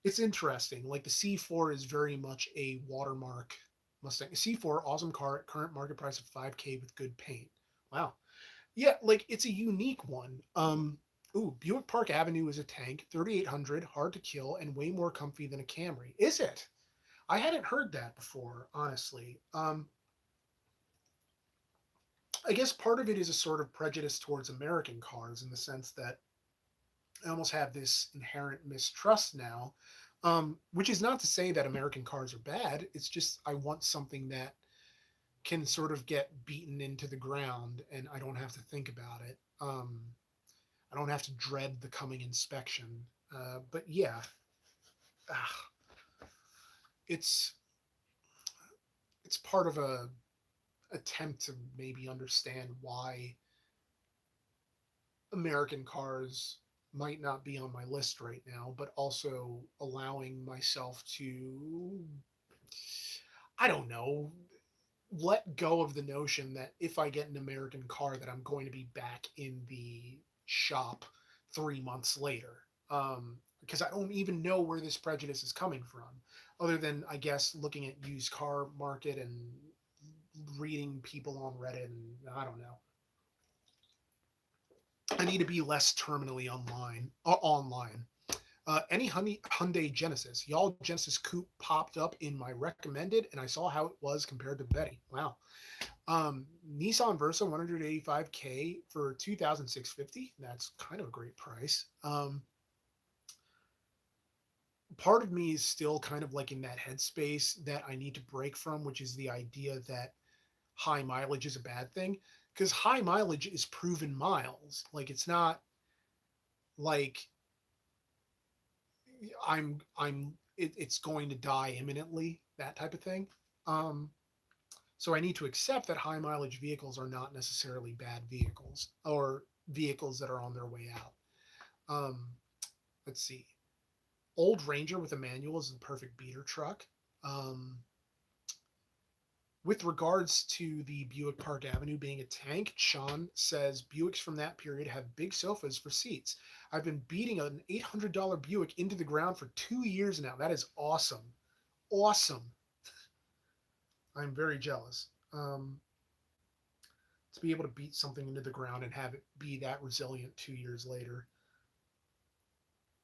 It's interesting. Like the C4 is very much a watermark Mustang. C4, awesome car at current market price of 5K with good paint. Wow. Yeah, like it's a unique one. Ooh, Buick Park Avenue is a tank, 3800, hard to kill, and way more comfy than a Camry. Is it? I hadn't heard that before, honestly. I guess part of it is a sort of prejudice towards American cars in the sense that I almost have this inherent mistrust now, which is not to say that American cars are bad. It's just I want something that can sort of get beaten into the ground and I don't have to think about it. I don't have to dread the coming inspection. But yeah, it's it's part of a attempt to maybe understand why American cars might not be on my list right now, but also allowing myself to, I don't know, let go of the notion that if I get an American car, that I'm going to be back in the shop 3 months later. Because I don't even know where this prejudice is coming from, other than I guess looking at used car market and reading people on Reddit, and I don't know. I need to be less terminally online. Any Hyundai Genesis. Y'all Genesis Coupe popped up in my recommended, and I saw how it was compared to Betty. Wow. Nissan Versa 185K for 2,650. That's kind of a great price. Part of me is still kind of like in that headspace that I need to break from, which is the idea that high mileage is a bad thing. Because high mileage is proven miles. Like it's not like it's going to die imminently, that type of thing. Um, so I need to accept that high mileage vehicles are not necessarily bad vehicles or vehicles that are on their way out. Um, let's see. Old Ranger with a manual is the perfect beater truck. Um, with regards to the Buick Park Avenue being a tank, Sean says Buicks from that period have big sofas for seats. I've been beating an $800 Buick into the ground for 2 years now. That is awesome. Awesome. I'm very jealous. To be able to beat something into the ground and have it be that resilient 2 years later.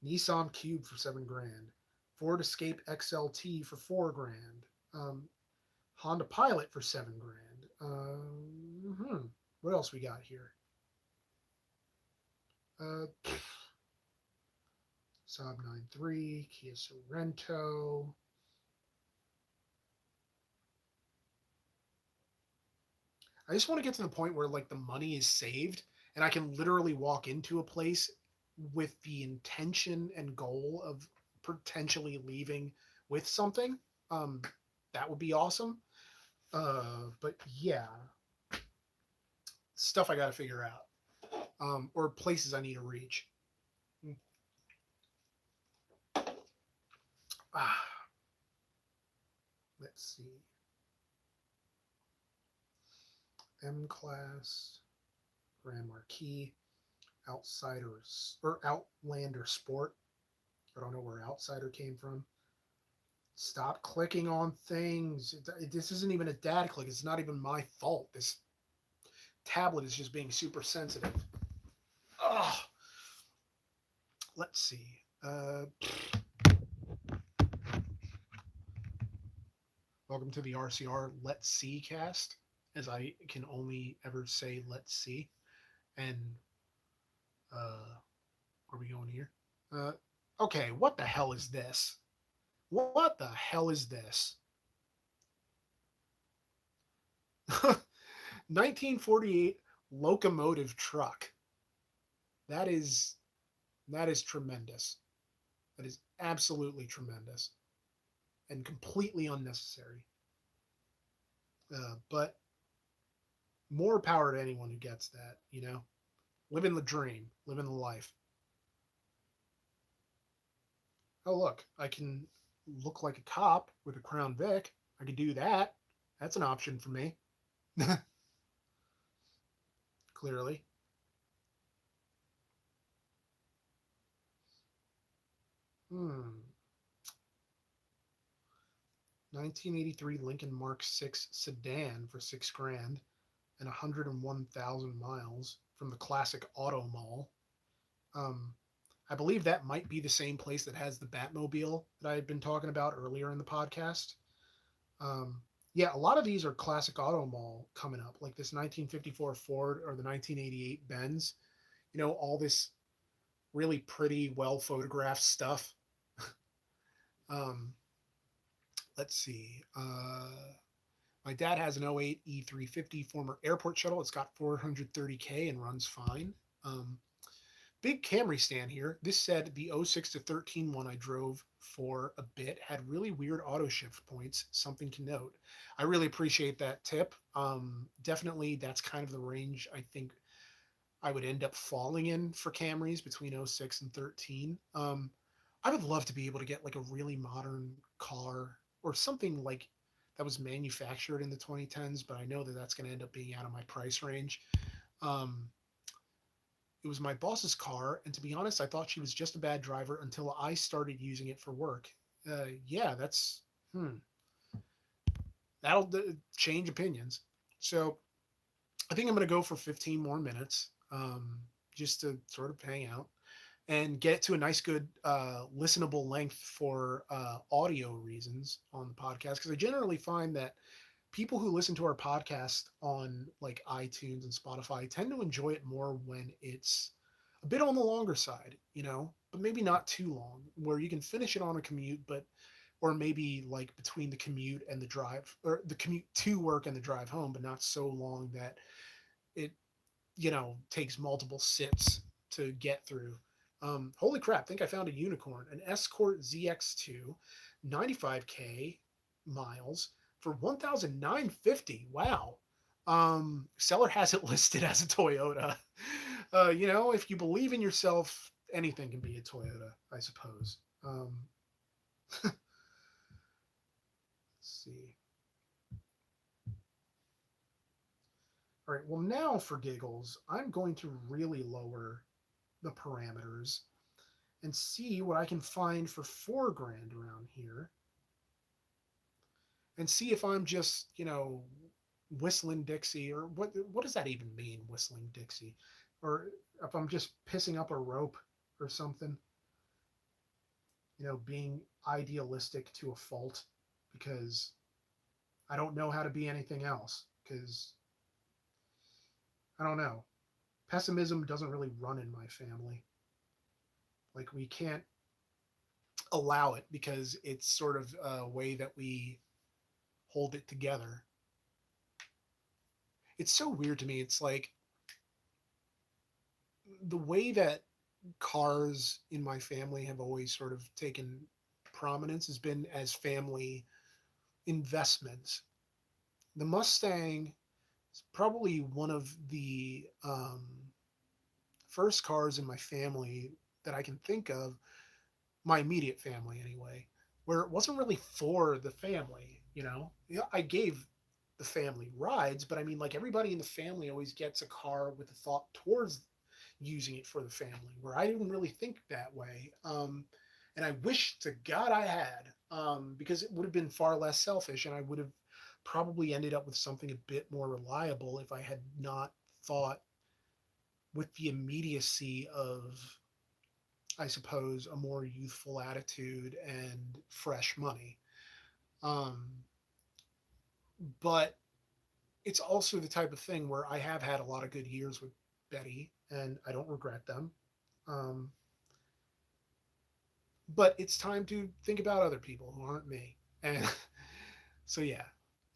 Nissan Cube for 7 grand. Ford Escape XLT for 4 grand. Honda Pilot for 7 grand. What else we got here? Saab 9.3, Kia Sorento. I just want to get to the point where like the money is saved and I can literally walk into a place with the intention and goal of potentially leaving with something. Um, that would be awesome. But yeah, stuff I got to figure out, or places I need to reach. Ah, let's see. M Class, Grand Marquis, Outsiders or Outlander Sport. I don't know where Outsider came from. Stop clicking on things. This isn't even a dad click. It's not even my fault. This tablet is just being super sensitive. Ugh. Let's see. Welcome to the RCR Let's See cast, as I can only ever say Let's See. And where are we going here? Okay, what the hell is this? What the hell is this? 1948 locomotive truck. That is tremendous. That is absolutely tremendous and completely unnecessary. But more power to anyone who gets that, you know? Living the dream, living the life. Oh, look, I can look like a cop with a Crown Vic. I could do that. That's an option for me. Clearly. Hmm. 1983 Lincoln Mark 6 sedan for 6 grand and 101,000 miles from the Classic Auto Mall. Um, I believe that might be the same place that has the Batmobile that I had been talking about earlier in the podcast. Um, yeah, a lot of these are Classic Auto Mall coming up, like this 1954 Ford or the 1988 Benz. All this really pretty, well photographed stuff. Um, let's see. My dad has an '08 E350 former airport shuttle. It's got 430K and runs fine. Um, Big Camry stand here. This said the '06 to 13 one I drove for a bit had really weird auto shift points. Something to note. I really appreciate that tip. Definitely, that's kind of the range I think I would end up falling in for Camrys between '06 and 13. I would love to be able to get like a really modern car or something like that was manufactured in the 2010s, but I know that that's going to end up being out of my price range. Um, it was my boss's car, and to be honest, I thought she was just a bad driver until I started using it for work. Yeah, that'll change opinions. So I think I'm going to go for 15 more minutes, just to sort of hang out and get to a nice, good, listenable length for audio reasons on the podcast. Because I generally find that people who listen to our podcast on like iTunes and Spotify tend to enjoy it more when it's a bit on the longer side, but maybe not too long, where you can finish it on a commute, but or maybe like between the commute and the drive, or the commute to work and the drive home, but not so long that it takes multiple sits to get through. Holy crap, I think I found a unicorn, an Escort ZX2, 95K miles for 1,950. Wow. Seller has it listed as a Toyota. If you believe in yourself, anything can be a Toyota, I suppose. Let's see. All right, well, now for giggles, I'm going to really lower the parameters and see what I can find for 4 grand around here and see if I'm just, whistling Dixie, or what does that even mean, whistling Dixie? Or if I'm just pissing up a rope or something, being idealistic to a fault because I don't know how to be anything else because I don't know. Pessimism doesn't really run in my family. Like we can't allow it because it's sort of a way that we hold it together. It's so weird to me. It's like the way that cars in my family have always sort of taken prominence has been as family investments. The Mustang is probably one of the first cars in my family that I can think of, my immediate family anyway, where it wasn't really for the family, Yeah, I gave the family rides, but I mean, like everybody in the family always gets a car with a thought towards using it for the family, where I didn't really think that way. And I wish to God I had, because it would have been far less selfish and I would have probably ended up with something a bit more reliable if I had not thought with the immediacy of, I suppose, a more youthful attitude and fresh money. Um, but it's also the type of thing where I have had a lot of good years with Betty and I don't regret them. Um, but it's time to think about other people who aren't me. And so, yeah,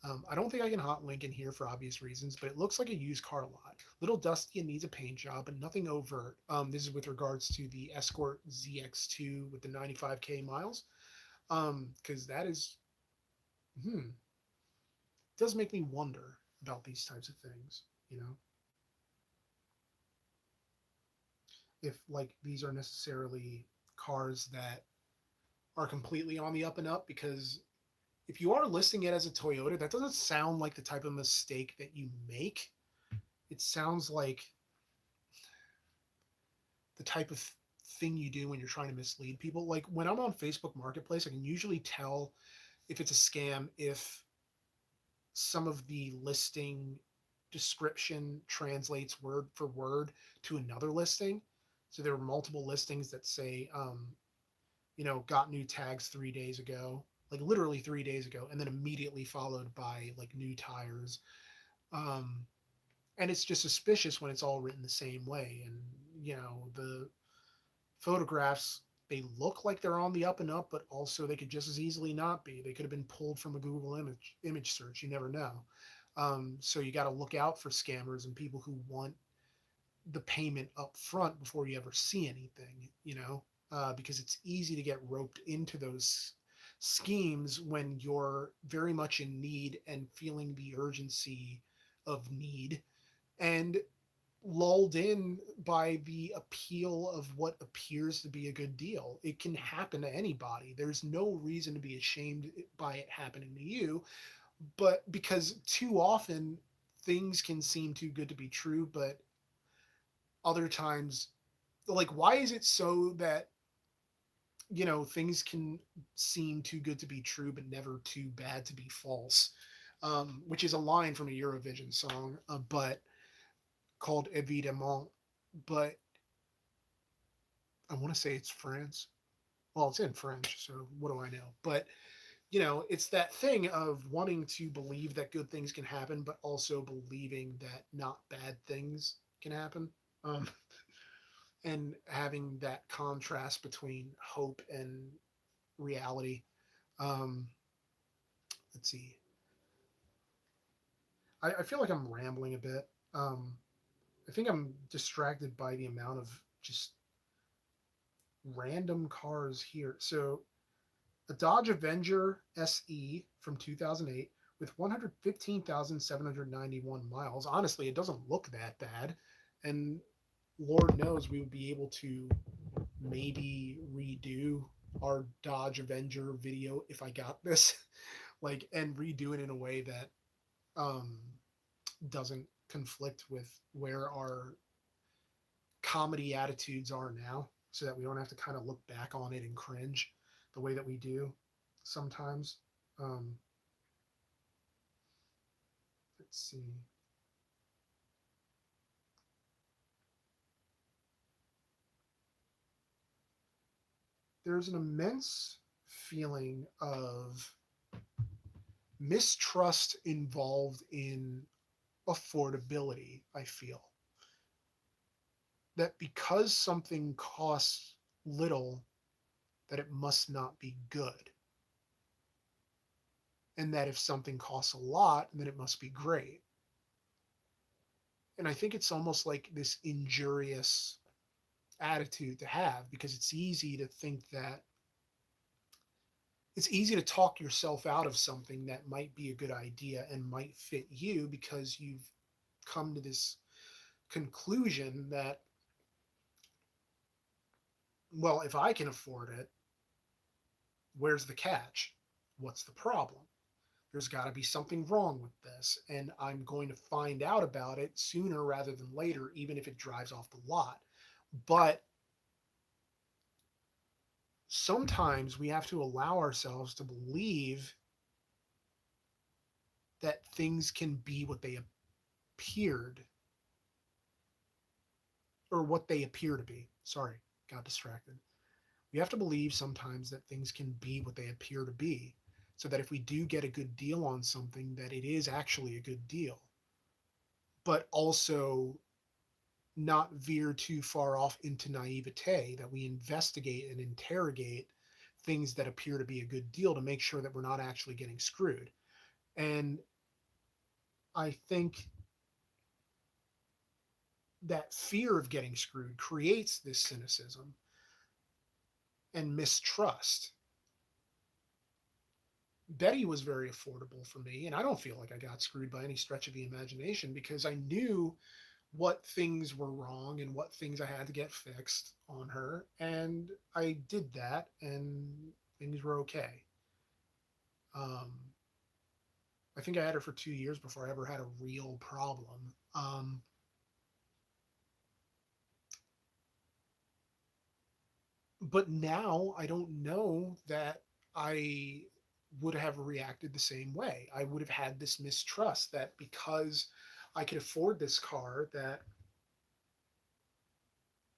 I don't think I can hot link in here for obvious reasons, but it looks like a used car lot. Little dusty and needs a paint job, but nothing overt. This is with regards to the Escort ZX2 with the 95K miles. Because that is, does make me wonder about these types of things, if like these are necessarily cars that are completely on the up and up, because if you are listing it as a Toyota, that doesn't sound like the type of mistake that you make. It sounds like the type of thing you do when you're trying to mislead people. Like when I'm on Facebook Marketplace, I can usually tell if it's a scam if some of the listing description translates word for word to another listing. So there are multiple listings that say, got new tags 3 days ago, like literally 3 days ago, and then immediately followed by like new tires. Um, and it's just suspicious when it's all written the same way. And, the photographs, they look like they're on the up and up, but also they could just as easily not be. They could have been pulled from a Google image search. You never know. So you got to look out for scammers and people who want the payment up front before you ever see anything, because it's easy to get roped into those schemes when you're very much in need and feeling the urgency of need and lulled in by the appeal of what appears to be a good deal. It can happen to anybody. There's no reason to be ashamed by it happening to you, but because too often things can seem too good to be true, but other times, like, why is it so that things can seem too good to be true but never too bad to be false? Which is a line from a Eurovision song, but called Évidemment, but I want to say it's France. Well, it's in French, so what do I know? But it's that thing of wanting to believe that good things can happen, but also believing that not bad things can happen. Um, and having that contrast between hope and reality. Um, let's see. I feel like I'm rambling a bit. Um, I think I'm distracted by the amount of just random cars here. So a Dodge Avenger SE from 2008 with 115,791 miles. Honestly, it doesn't look that bad. And Lord knows we would be able to maybe redo our Dodge Avenger video if I got this, like, and redo it in a way that um, doesn't conflict with where our comedy attitudes are now, so that we don't have to kind of look back on it and cringe the way that we do sometimes. Um, let's see. There's an immense feeling of mistrust involved in affordability, I feel. That because something costs little, that it must not be good. And that if something costs a lot, then it must be great. And I think it's almost like this injurious attitude to have, because it's easy to think that it's easy to talk yourself out of something that might be a good idea and might fit you because you've come to this conclusion that, well, if I can afford it, where's the catch? What's the problem? There's got to be something wrong with this, and I'm going to find out about it sooner rather than later, even if it drives off the lot. But sometimes we have to allow ourselves to believe that things can be what they appeared, or what they appear to be. Sorry, got distracted. We have to believe sometimes that things can be what they appear to be, so that if we do get a good deal on something, that it is actually a good deal, but also not veer too far off into naivete, that we investigate and interrogate things that appear to be a good deal to make sure that we're not actually getting screwed. And I think that fear of getting screwed creates this cynicism and mistrust. Betty was very affordable for me, and I don't feel like I got screwed by any stretch of the imagination, because I knew what things were wrong and what things I had to get fixed on her, and I did that, and things were okay. Um, I think I had her for 2 years before I ever had a real problem. But now I don't know that I would have reacted the same way. I would have had this mistrust that because I could afford this car, that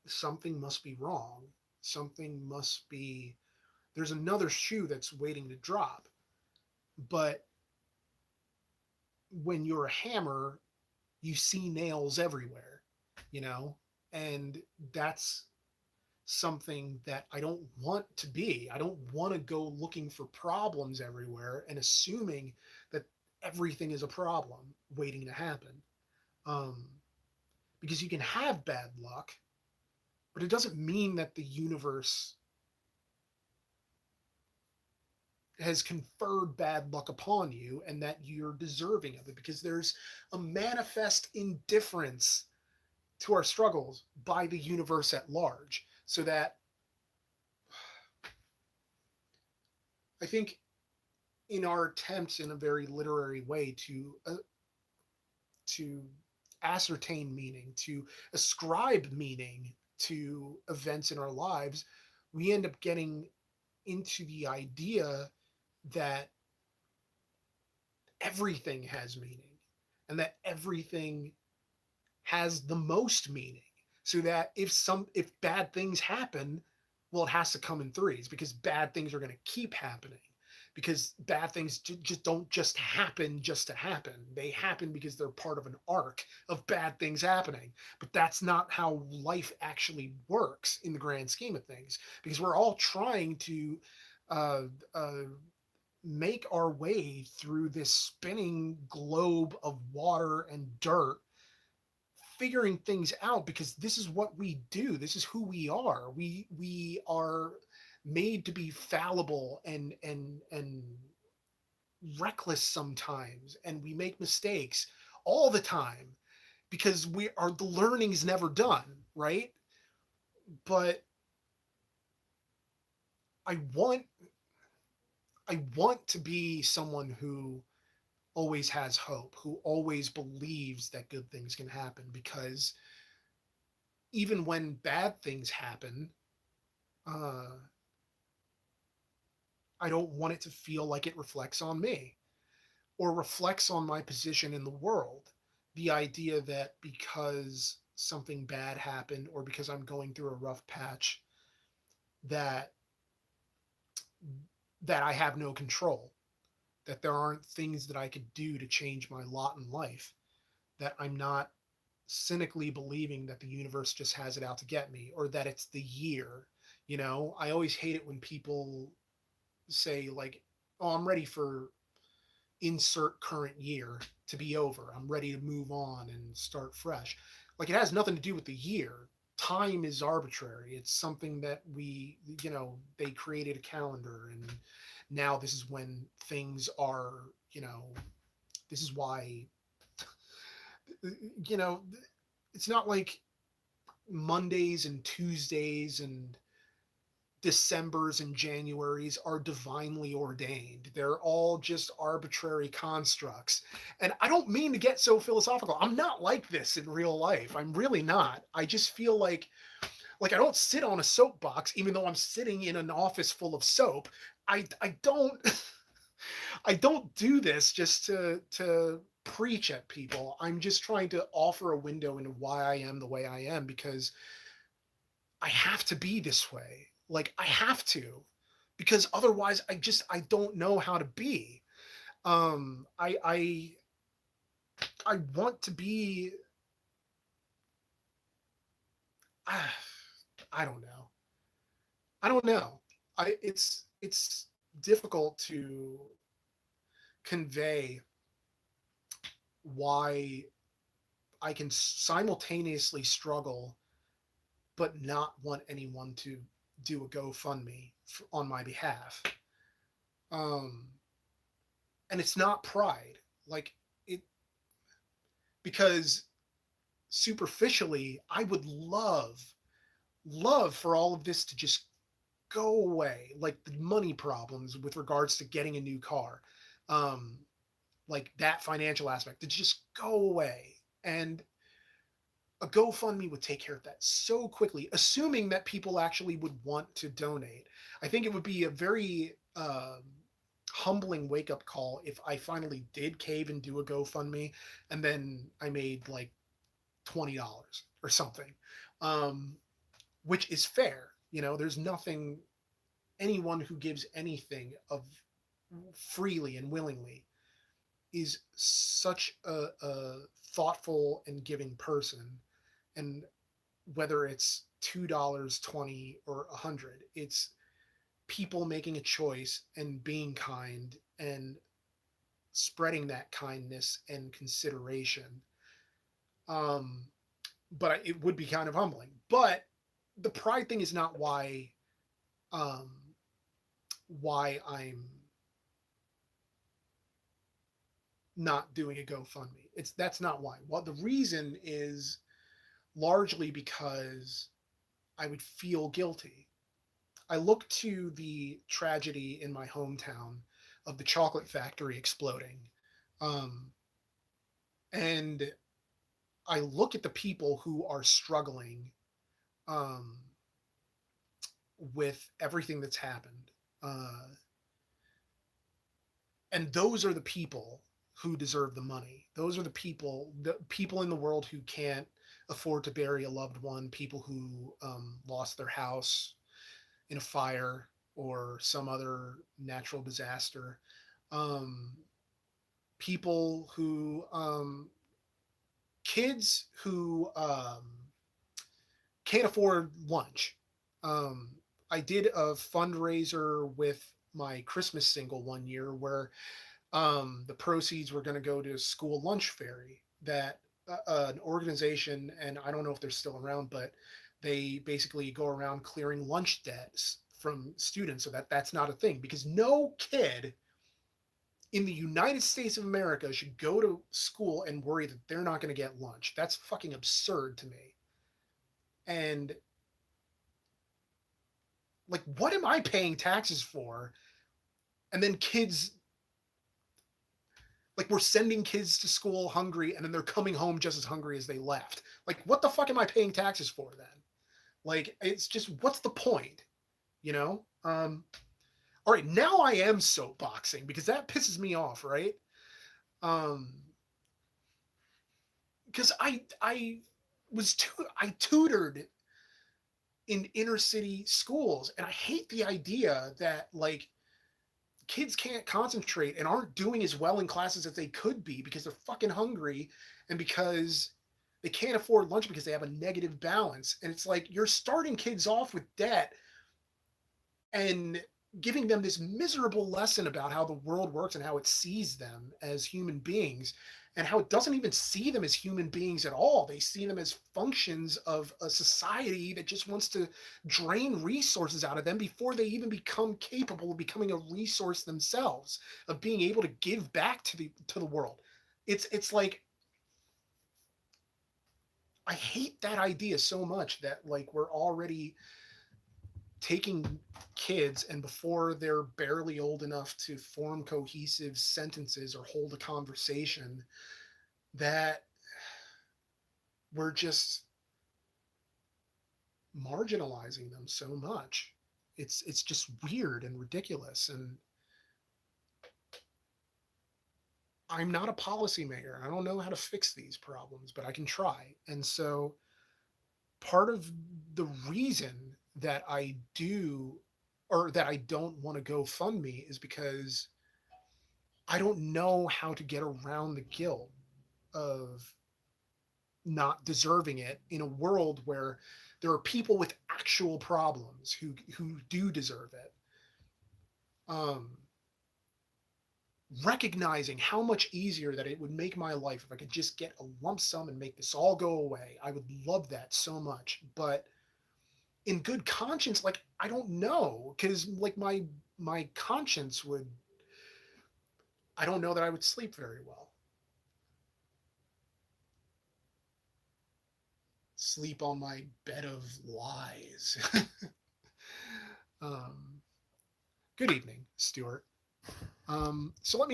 something must be wrong. Something must be, there's another shoe that's waiting to drop. But when you're a hammer, you see nails everywhere, you know? And that's something that I don't want to be. I don't want to go looking for problems everywhere and assuming that everything is a problem waiting to happen. Um, because you can have bad luck, but it doesn't mean that the universe has conferred bad luck upon you and that you're deserving of it, because there's a manifest indifference to our struggles by the universe at large. So that I think in our attempts in a very literary way to ascertain meaning, to ascribe meaning to events in our lives, we end up getting into the idea that everything has meaning and that everything has the most meaning, so that if bad things happen, well, it has to come in threes, because bad things are going to keep happening, because bad things just don't happen just to happen. They happen because they're part of an arc of bad things happening. But that's not how life actually works in the grand scheme of things, because we're all trying to uh, uh, make our way through this spinning globe of water and dirt, figuring things out, because this is what we do. This is who we are. We are made to be fallible and reckless sometimes, and we make mistakes all the time, because we are, the learning's never done, right? But I want I want to be someone who always has hope, who always believes that good things can happen, because even when bad things happen, uh, I don't want it to feel like it reflects on me or reflects on my position in the world. The idea that because something bad happened or because I'm going through a rough patch, that I have no control, that there aren't things that I could do to change my lot in life, that I'm not cynically believing that the universe just has it out to get me, or that it's the year. I always hate it when people say, like, oh, I'm ready for insert current year to be over. I'm ready to move on and start fresh. Like, it has nothing to do with the year. Time is arbitrary. It's something that they created a calendar, and now this is when things are, this is why, you know, it's not like Mondays and Tuesdays and Decembers and Januaries are divinely ordained. They're all just arbitrary constructs. And I don't mean to get so philosophical. I'm not like this in real life. I'm really not. I just feel like I don't sit on a soapbox, even though I'm sitting in an office full of soap. I don't I don't do this just to preach at people. I'm just trying to offer a window into why I am the way I am, because I have to be this way. Like, I have to, because otherwise I don't know how to be. I want to be, ah, I don't know. I don't know. It's difficult to convey why I can simultaneously struggle but not want anyone to do a GoFundMe on my behalf. Um, and it's not pride, like it, because superficially, I would love for all of this to just go away, like the money problems with regards to getting a new car, um, like that financial aspect to just go away. And a GoFundMe would take care of that so quickly, assuming that people actually would want to donate. I think it would be a very humbling wake up call if I finally did cave and do a GoFundMe, and then I made like $20 or something, um, which is fair. You know, there's nothing, anyone who gives anything of freely and willingly is such a thoughtful and giving person. And whether it's $2, 20, or 100, it's people making a choice and being kind and spreading that kindness and consideration. Um, but it would be kind of humbling. But the pride thing is not um, why I'm not doing a GoFundMe. That's not why. Well, the reason is largely because I would feel guilty. I look to the tragedy in my hometown of the chocolate factory exploding. Um, and I look at the people who are struggling um, with everything that's happened. Uh, and those are the people who deserve the money. Those are the people in the world who can't afford to bury a loved one, people who lost their house in a fire or some other natural disaster, um, people who kids who can't afford lunch. Um, I did a fundraiser with my Christmas single one year where the proceeds were going to go to school lunch fairy that an organization, and I don't know if they're still around, but they basically go around clearing lunch debts from students so that that's not a thing, because no kid in the United States of America should go to school and worry that they're not going to get lunch. That's fucking absurd to me. And like, what am I paying taxes for? And then kids, like, we're sending kids to school hungry and then they're coming home just as hungry as they left. Like, what the fuck am I paying taxes for then? Like, it's just, what's the point? You know? All right, now I am soapboxing because that pisses me off, right? Um, because I tutored in inner city schools, and I hate the idea that like kids can't concentrate and aren't doing as well in classes as they could be because they're fucking hungry and because they can't afford lunch because they have a negative balance. And it's like you're starting kids off with debt and giving them this miserable lesson about how the world works and how it sees them as human beings and how it doesn't even see them as human beings at all. They see them as functions of a society that just wants to drain resources out of them before they even become capable of becoming a resource themselves, of being able to give back to the world. It's like I hate that idea so much that like we're already taking kids and before they're barely old enough to form cohesive sentences or hold a conversation that we're just marginalizing them so much. It's just weird and ridiculous, and I'm not a policymaker. I don't know how to fix these problems, but I can try. And so part of the reason that I do or that I don't want to go fund me is because I don't know how to get around the guilt of not deserving it in a world where there are people with actual problems who do deserve it. Um, Recognizing how much easier that it would make my life if I could just get a lump sum and make this all go away. I would love that so much. But in good conscience, like I don't know, because like my conscience would, I don't know that I would sleep very well. Sleep on my bed of lies. um, Good evening, Stuart. So let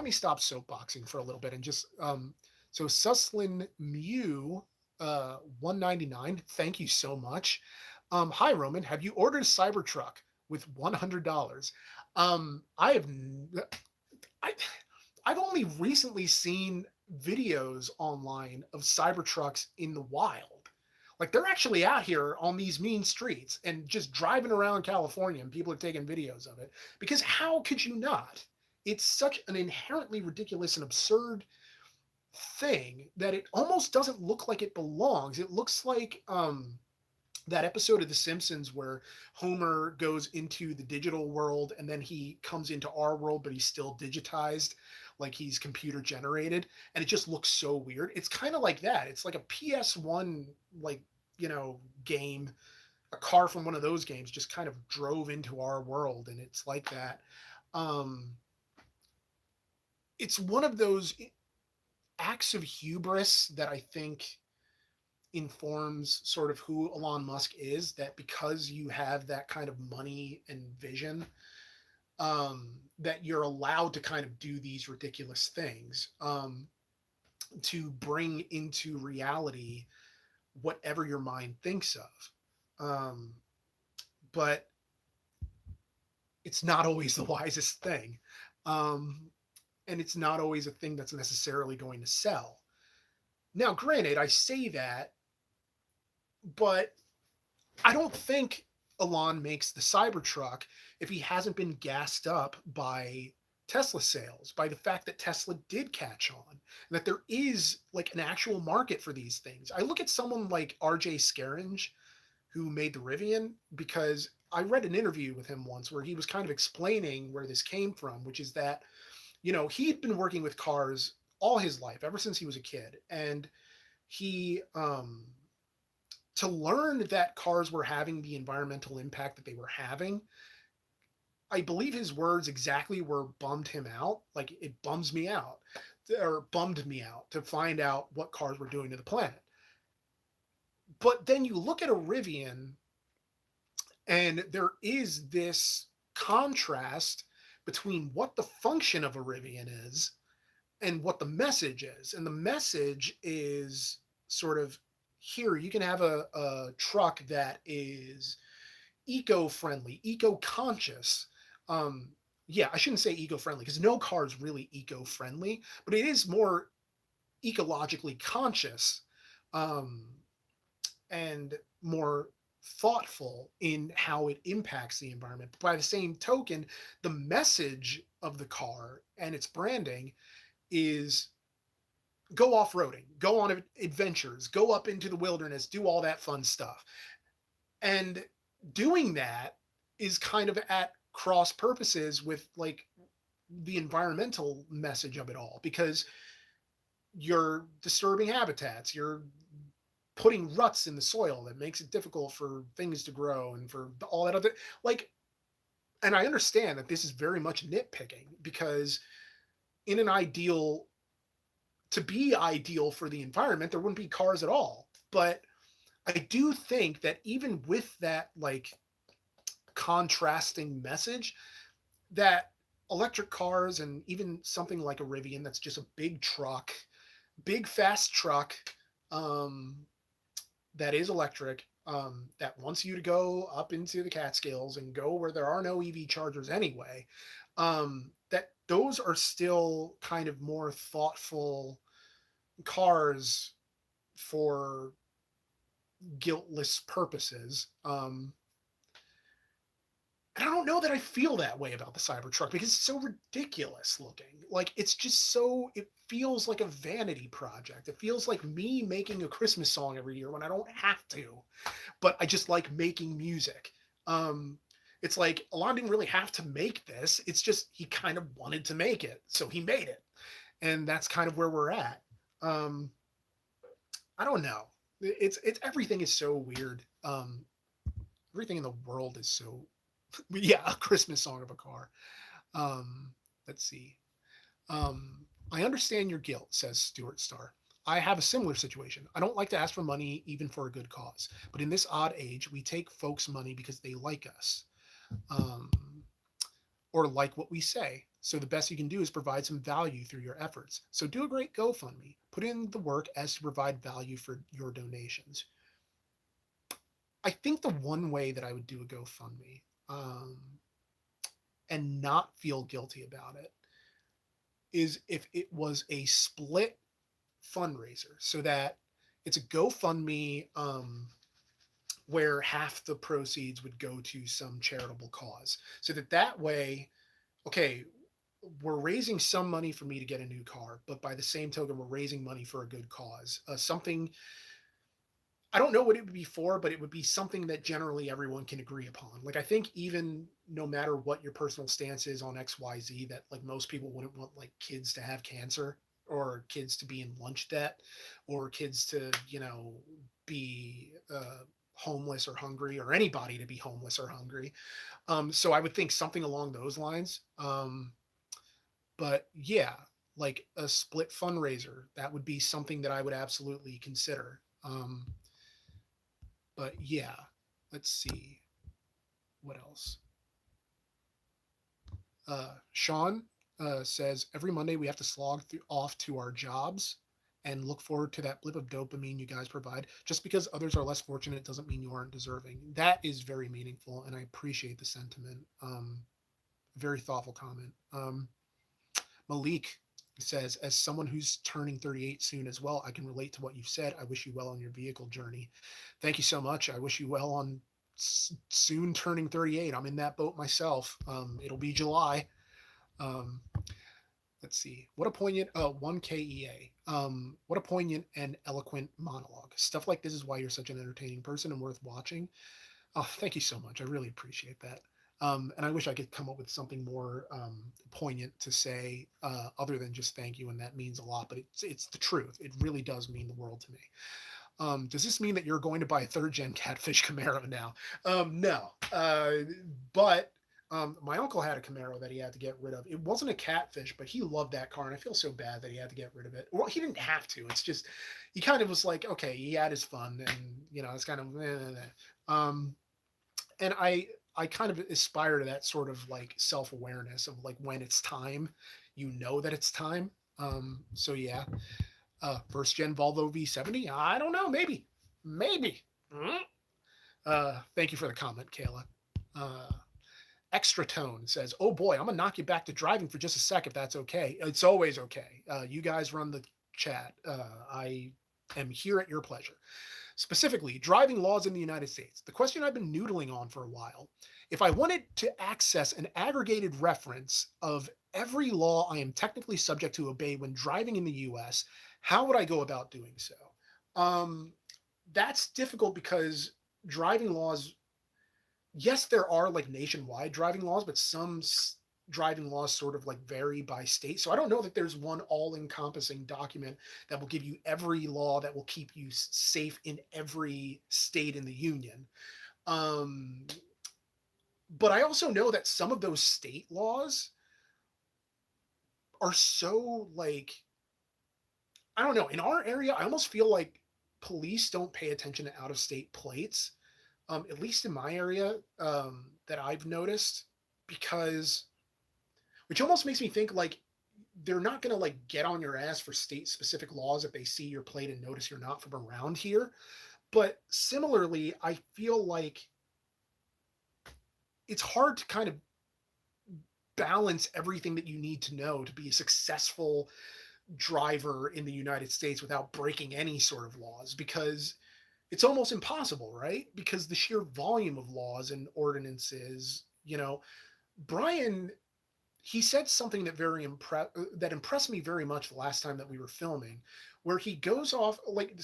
me stop soapboxing for a little bit and just so Suslin Mew 199. Thank you so much. Hi Roman, have you ordered a Cybertruck with $100? I have. I, I've only recently seen videos online of Cybertrucks in the wild. Like they're actually out here on these mean streets and just driving around California, and people are taking videos of it. Because how could you not? It's such an inherently ridiculous and absurd thing that it almost doesn't look like it belongs. It looks like that episode of The Simpsons where Homer goes into the digital world and then he comes into our world, but he's still digitized, like he's computer generated, and it just looks so weird. It's kind of like that. It's like a PS1 like game. A car from one of those games just kind of drove into our world, and it's like that. Um, it's one of those acts of hubris that I think informs sort of who Elon Musk is, that because you have that kind of money and vision, that you're allowed to kind of do these ridiculous things, to bring into reality whatever your mind thinks of. But it's not always the wisest thing. And it's not always a thing that's necessarily going to sell. Now, granted, I say that, but I don't think Elon makes the Cybertruck if he hasn't been gassed up by Tesla sales, by the fact that Tesla did catch on, and that there is like an actual market for these things. I look at someone like RJ Scaringe, who made the Rivian, because I read an interview with him once where he was kind of explaining where this came from, which is that, he'd been working with cars all his life, ever since he was a kid. And he, to learn that cars were having the environmental impact that they were having, I believe his words exactly were bummed him out. Like, it bums me out, or bummed me out to find out what cars were doing to the planet. But then you look at a Rivian, and there is this contrast between what the function of a Rivian is and what the message is. And the message is sort of, here, you can have a truck that is eco-friendly, eco-conscious. Yeah, I shouldn't say eco-friendly because no car is really eco-friendly, but it is more ecologically conscious, um, and more thoughtful in how it impacts the environment. But by the same token, the message of the car and its branding is go off-roading, go on adventures, go up into the wilderness, do all that fun stuff. And doing that is kind of at cross purposes with like the environmental message of it all, because you're disturbing habitats, you're putting ruts in the soil that makes it difficult for things to grow and for all that other, like, and I understand that this is very much nitpicking, because in an ideal, to be ideal for the environment, there wouldn't be cars at all. But I do think that even with that like contrasting message, that electric cars and even something like a Rivian that's just a big truck, big fast truck, that is electric, that wants you to go up into the Catskills and go where there are no EV chargers anyway, that those are still kind of more thoughtful cars for guiltless purposes. And I don't know that I feel that way about the Cybertruck because it's so ridiculous looking. Like, it's just so, it feels like a vanity project. It feels like me making a Christmas song every year when I don't have to, but I just like making music. It's like Alon didn't really have to make this. It's just he kind of wanted to make it, so he made it. And that's kind of where we're at. I don't know. It's everything is so weird. Everything in the world is so, yeah, a Christmas song of a car. Let's see. I understand your guilt, says Stuart Starr. I have a similar situation. I don't like to ask for money even for a good cause. But in this odd age, we take folks' money because they like us, or like what we say. So the best you can do is provide some value through your efforts. So do a great GoFundMe. Put in the work as to provide value for your donations. I think the one way that I would do a GoFundMe and not feel guilty about it is if it was a split fundraiser, so that it's a GoFundMe where half the proceeds would go to some charitable cause, so that way, okay, we're raising some money for me to get a new car, but by the same token, we're raising money for a good cause. Something, I don't know what it would be for, but it would be something that generally everyone can agree upon. Like, I think even no matter what your personal stance is on XYZ, that like most people wouldn't want like kids to have cancer, or kids to be in lunch debt, or kids to, be homeless or hungry, or anybody to be homeless or hungry. So I would think something along those lines. But yeah, like a split fundraiser, that would be something that I would absolutely consider. But yeah, let's see what else. Sean says every Monday we have to slog off to our jobs and look forward to that blip of dopamine you guys provide. Just because others are less fortunate doesn't mean you aren't deserving. That is very meaningful, and I appreciate the sentiment. Very thoughtful comment. Malik says, as someone who's turning 38 soon as well, I can relate to what you've said. I wish you well on your vehicle journey. Thank you so much. I wish you well on soon turning 38. I'm in that boat myself. It'll be July. Um, let's see. What a poignant, 1KEA. What a poignant and eloquent monologue. Stuff like this is why you're such an entertaining person and worth watching. Oh, thank you so much. I really appreciate that. And I wish I could come up with something more poignant to say, other than just thank you, and that means a lot. But it's the truth. It really does mean the world to me. Does this mean that you're going to buy a third gen Catfish Camaro now? No, but my uncle had a Camaro that he had to get rid of. It wasn't a Catfish, but he loved that car, and I feel so bad that he had to get rid of it. Well, he didn't have to. It's just he kind of was like, okay, he had his fun, and it's kind of. And I kind of aspire to that sort of like self awareness of like when it's time, that it's time. So yeah, first gen Volvo V70. I don't know, maybe. Thank you for the comment, Kayla. Uh, Extra Tone says, "Oh boy, I'm gonna knock you back to driving for just a sec if that's okay. It's always okay. You guys run the chat. I am here at your pleasure." Specifically, driving laws in the United States. The question I've been noodling on for a while. If I wanted to access an aggregated reference of every law I am technically subject to obey when driving in the US, how would I go about doing so? Um, that's difficult because driving laws, yes, there are like nationwide driving laws, but some driving laws sort of like vary by state. So I don't know that there's one all encompassing document that will give you every law that will keep you safe in every state in the union. Um, but I also know that some of those state laws are so like, I don't know, in our area, I almost feel like police don't pay attention to out of state plates, at least in my area, that I've noticed, because which almost makes me think like they're not going to like get on your ass for state specific laws if they see your plate and notice you're not from around here. But similarly, I feel like it's hard to kind of balance everything that you need to know to be a successful driver in the United States without breaking any sort of laws, because it's almost impossible, right? Because the sheer volume of laws and ordinances, Brian, he said something that impressed me very much the last time that we were filming, where he goes off like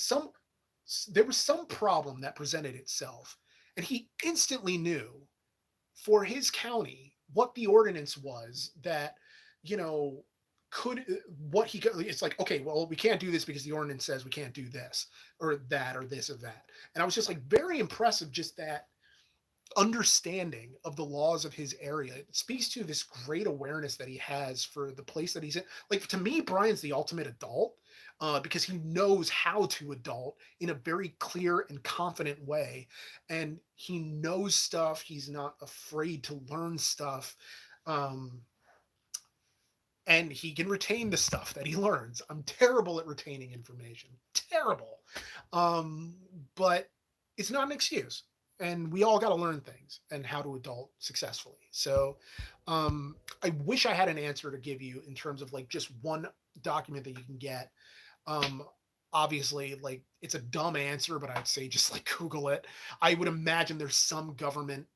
there was some problem that presented itself, and he instantly knew for his county what the ordinance was that you know could what he could. It's like, okay, well, we can't do this because the ordinance says we can't do this or that or this or that. And I was just like very impressive, just that understanding of the laws of his area. It speaks to this great awareness that he has for the place that he's in. Like, to me, Brian's the ultimate adult, because he knows how to adult in a very clear and confident way, and he knows stuff. He's not afraid to learn stuff. um, and he can retain the stuff that he learns. I'm terrible at retaining information. Terrible. Um, but it's not an excuse. And we all got to learn things and how to adult successfully. So I wish I had an answer to give you in terms of like just one document that you can get. Um, Obviously, like it's a dumb answer, but I'd say just like Google it. I would imagine there's some government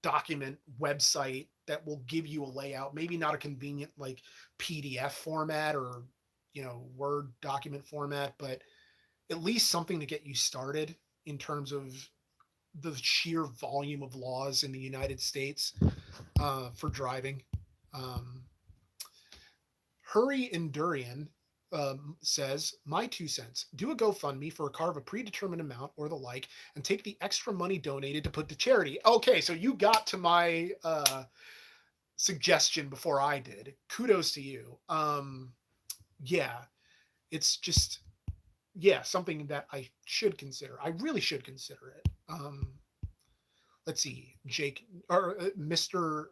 document website that will give you a layout, maybe not a convenient like PDF format or Word document format, but at least something to get you started in terms of the sheer volume of laws in the United States for driving. Um, Hurry Endurian says, my 2 cents. Do a GoFundMe for a car of a predetermined amount or the like, and take the extra money donated to put to charity. Okay, so you got to my suggestion before I did. Kudos to you. Yeah, it's just something that I should consider. I really should consider it. Let's see, Jake or Mr.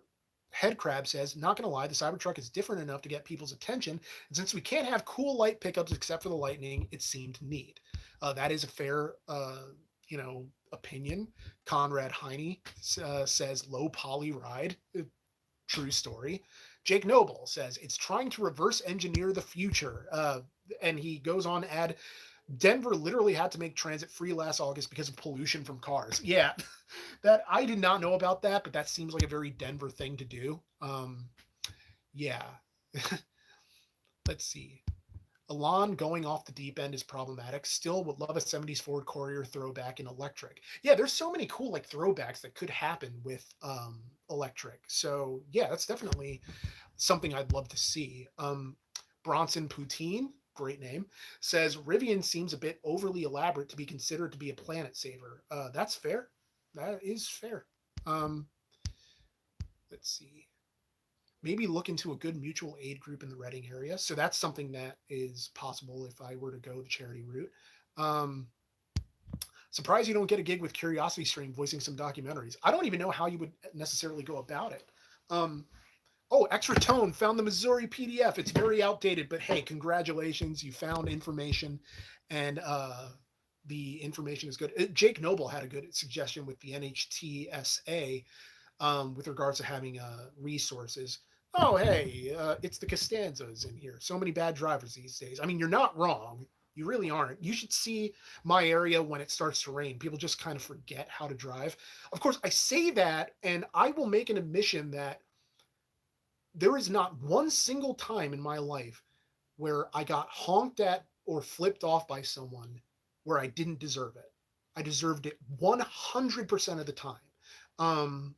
Headcrab says, not gonna lie, the Cybertruck is different enough to get people's attention, and since we can't have cool light pickups except for the Lightning, it seemed neat. That is a fair, opinion. Conrad Heine says, low poly ride. True story. Jake Noble says, it's trying to reverse engineer the future. And he goes on to add, Denver literally had to make transit free last August because of pollution from cars. Yeah, that I did not know about that, but that seems like a very Denver thing to do. Yeah. Let's see. Alon going off the deep end is problematic. Still would love a 70s Ford Courier throwback in electric. Yeah, there's so many cool like throwbacks that could happen with electric. So yeah, that's definitely something I'd love to see. Bronson Poutine, great name, says Rivian seems a bit overly elaborate to be considered to be a planet saver. That's fair. That is fair. Um, let's see. Maybe look into a good mutual aid group in the Reading area. So that's something that is possible if I were to go the charity route. Um, Surprised you don't get a gig with Curiosity Stream voicing some documentaries. I don't even know how you would necessarily go about it. Um, Oh, Extra Tone found the Missouri PDF. It's very outdated, but hey, congratulations. You found information, and the information is good. Jake Noble had a good suggestion with the NHTSA with regards to having resources. Oh, hey, it's the Costanzas in here. So many bad drivers these days. I mean, you're not wrong. You really aren't. You should see my area when it starts to rain. People just kind of forget how to drive. Of course, I say that, and I will make an admission that there is not one single time in my life where I got honked at or flipped off by someone where I didn't deserve it. I deserved it 100% of the time. Um,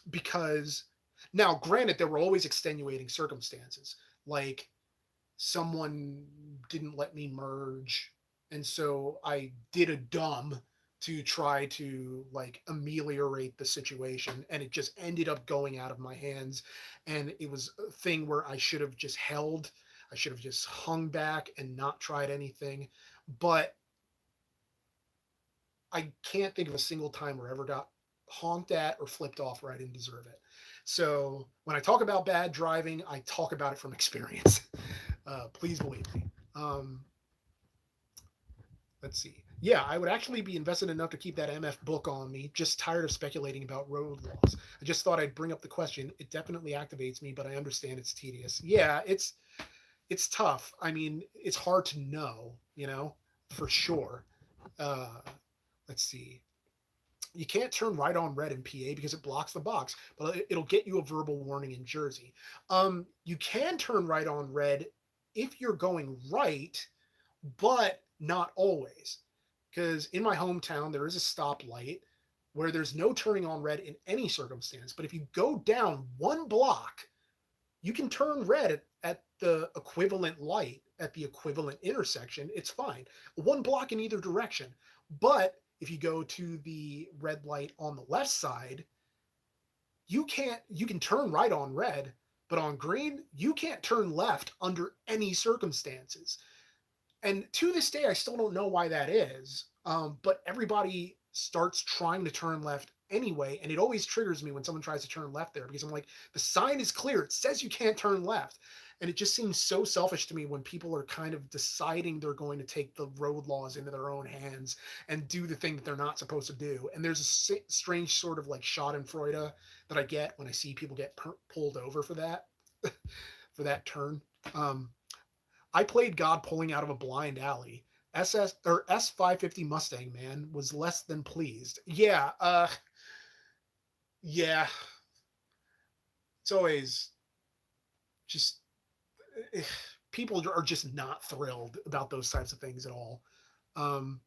because now, granted, there were always extenuating circumstances, like someone didn't let me merge, and so I did a dumb to try to like ameliorate the situation, and it just ended up going out of my hands. And it was a thing where I should have just held, I should have just hung back and not tried anything. But I can't think of a single time where I ever got honked at or flipped off where I didn't deserve it. So when I talk about bad driving, I talk about it from experience. Please believe me. Let's see. Yeah, I would actually be invested enough to keep that MF book on me. Just tired of speculating about road laws. I just thought I'd bring up the question. It definitely activates me, but I understand it's tedious. Yeah, it's tough. I mean, it's hard to know, for sure. Uh, let's see. You can't turn right on red in PA because it blocks the box, but it'll get you a verbal warning in Jersey. You can turn right on red if you're going right, but not always. Because in my hometown, there is a stoplight where there's no turning on red in any circumstance. But if you go down one block, you can turn red at the equivalent light at the equivalent intersection. It's fine. One block in either direction. But if you go to the red light on the left side, you can turn right on red, but on green, you can't turn left under any circumstances. And to this day, I still don't know why that is. But everybody starts trying to turn left anyway, and it always triggers me when someone tries to turn left there because I'm like, the sign is clear; it says you can't turn left. And it just seems so selfish to me when people are kind of deciding they're going to take the road laws into their own hands and do the thing that they're not supposed to do. And there's a strange sort of like schadenfreude that I get when I see people get pulled over for that, for that turn. Um, I played God pulling out of a blind alley. S550 Mustang man was less than pleased. Yeah, yeah. It's always just people are just not thrilled about those types of things at all. Um,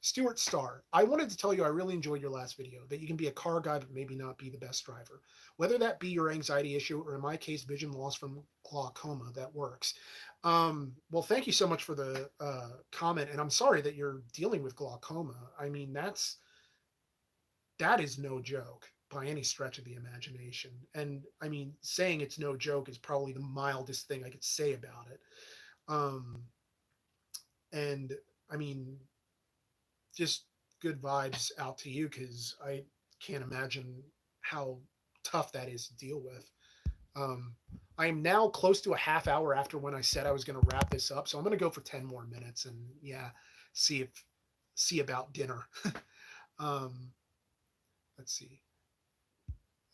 Stuart Starr, I wanted to tell you I really enjoyed your last video, that you can be a car guy but maybe not be the best driver. Whether that be your anxiety issue or in my case, vision loss from glaucoma, that works. Well, thank you so much for the comment, and I'm sorry that you're dealing with glaucoma. I mean, that is no joke by any stretch of the imagination. And I mean, saying it's no joke is probably the mildest thing I could say about it. Um, and I mean, just good vibes out to you because I can't imagine how tough that is to deal with. Um, I am now close to a half hour after when I said I was going to wrap this up, so I'm going to go for 10 more minutes and yeah, see about dinner. um, let's see.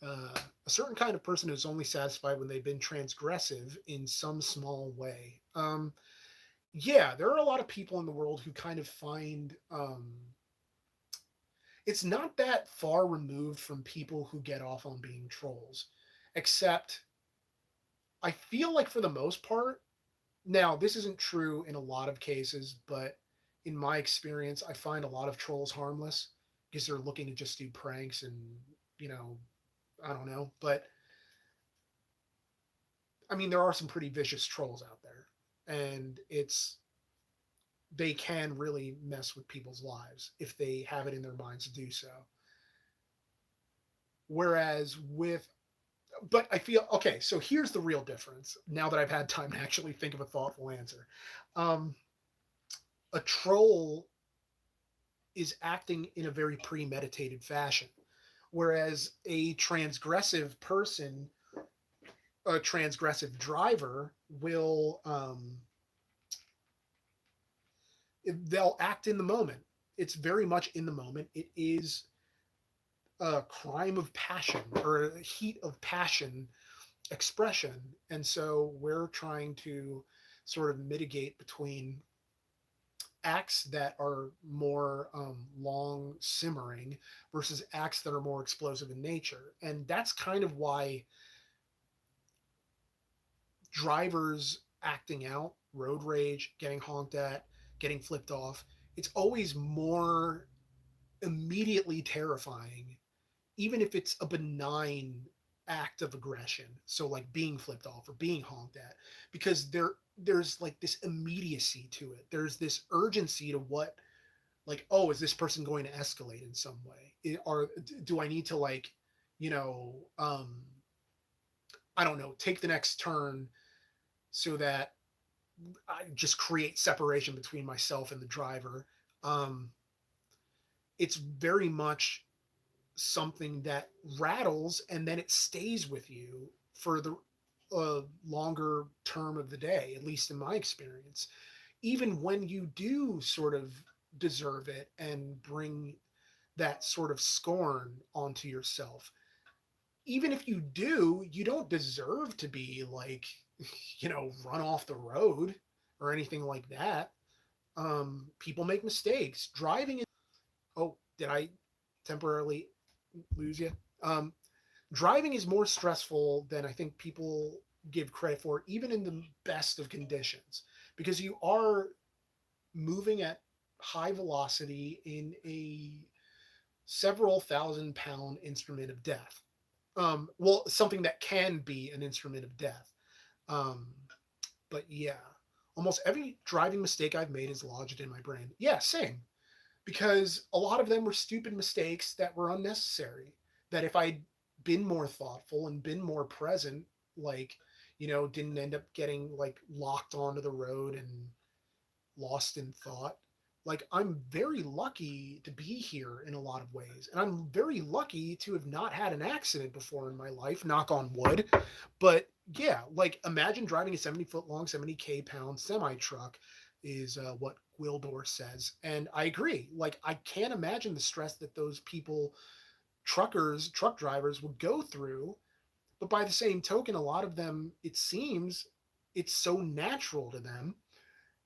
A certain kind of person is only satisfied when they've been transgressive in some small way. Yeah, there are a lot of people in the world who kind of find it's not that far removed from people who get off on being trolls, except I feel like for the most part, now this isn't true in a lot of cases, but in my experience, I find a lot of trolls harmless because they're looking to just do pranks and, you know, I don't know. But I mean, there are some pretty vicious trolls out there, and they can really mess with people's lives if they have it in their minds to do so. Whereas with, but I feel, okay, so here's the real difference now that I've had time to actually think of a thoughtful answer. Um, a troll is acting in a very premeditated fashion, whereas a transgressive person, a transgressive driver will they'll act in the moment. It's very much in the moment. It is a crime of passion or a heat of passion expression. And so we're trying to sort of mitigate between acts that are more long simmering versus acts that are more explosive in nature. And that's kind of why drivers acting out road rage, getting honked at, getting flipped off, it's always more immediately terrifying, even if it's a benign act of aggression. So like being flipped off or being honked at, because there's like this immediacy to it. There's this urgency to what, like, oh, is this person going to escalate in some way? Or do I need to like, you know, I don't know, take the next turn so that I just create separation between myself and the driver. It's very much something that rattles and then it stays with you for the longer term of the day, at least in my experience. Even when you do sort of deserve it and bring that sort of scorn onto yourself, even if you do, you don't deserve to be like, you know, run off the road or anything like that. People make mistakes. Driving is, oh, did I temporarily lose you? Um, Driving is more stressful than I think people give credit for, even in the best of conditions, because you are moving at high velocity in a several thousand-pound instrument of death. Well, something that can be an instrument of death. Um, but yeah, almost every driving mistake I've made is lodged in my brain. Yeah, same. Because a lot of them were stupid mistakes that were unnecessary. That if I'd been more thoughtful and been more present, like, you know, didn't end up getting like locked onto the road and lost in thought. Like, I'm very lucky to be here in a lot of ways. And I'm very lucky to have not had an accident before in my life, knock on wood. But Yeah, like imagine driving a 70-foot long, 70K pound semi truck is what Gwildor says. And I agree. Like, I can't imagine the stress that those people, truck drivers would go through. But by the same token, a lot of them, it seems, it's so natural to them.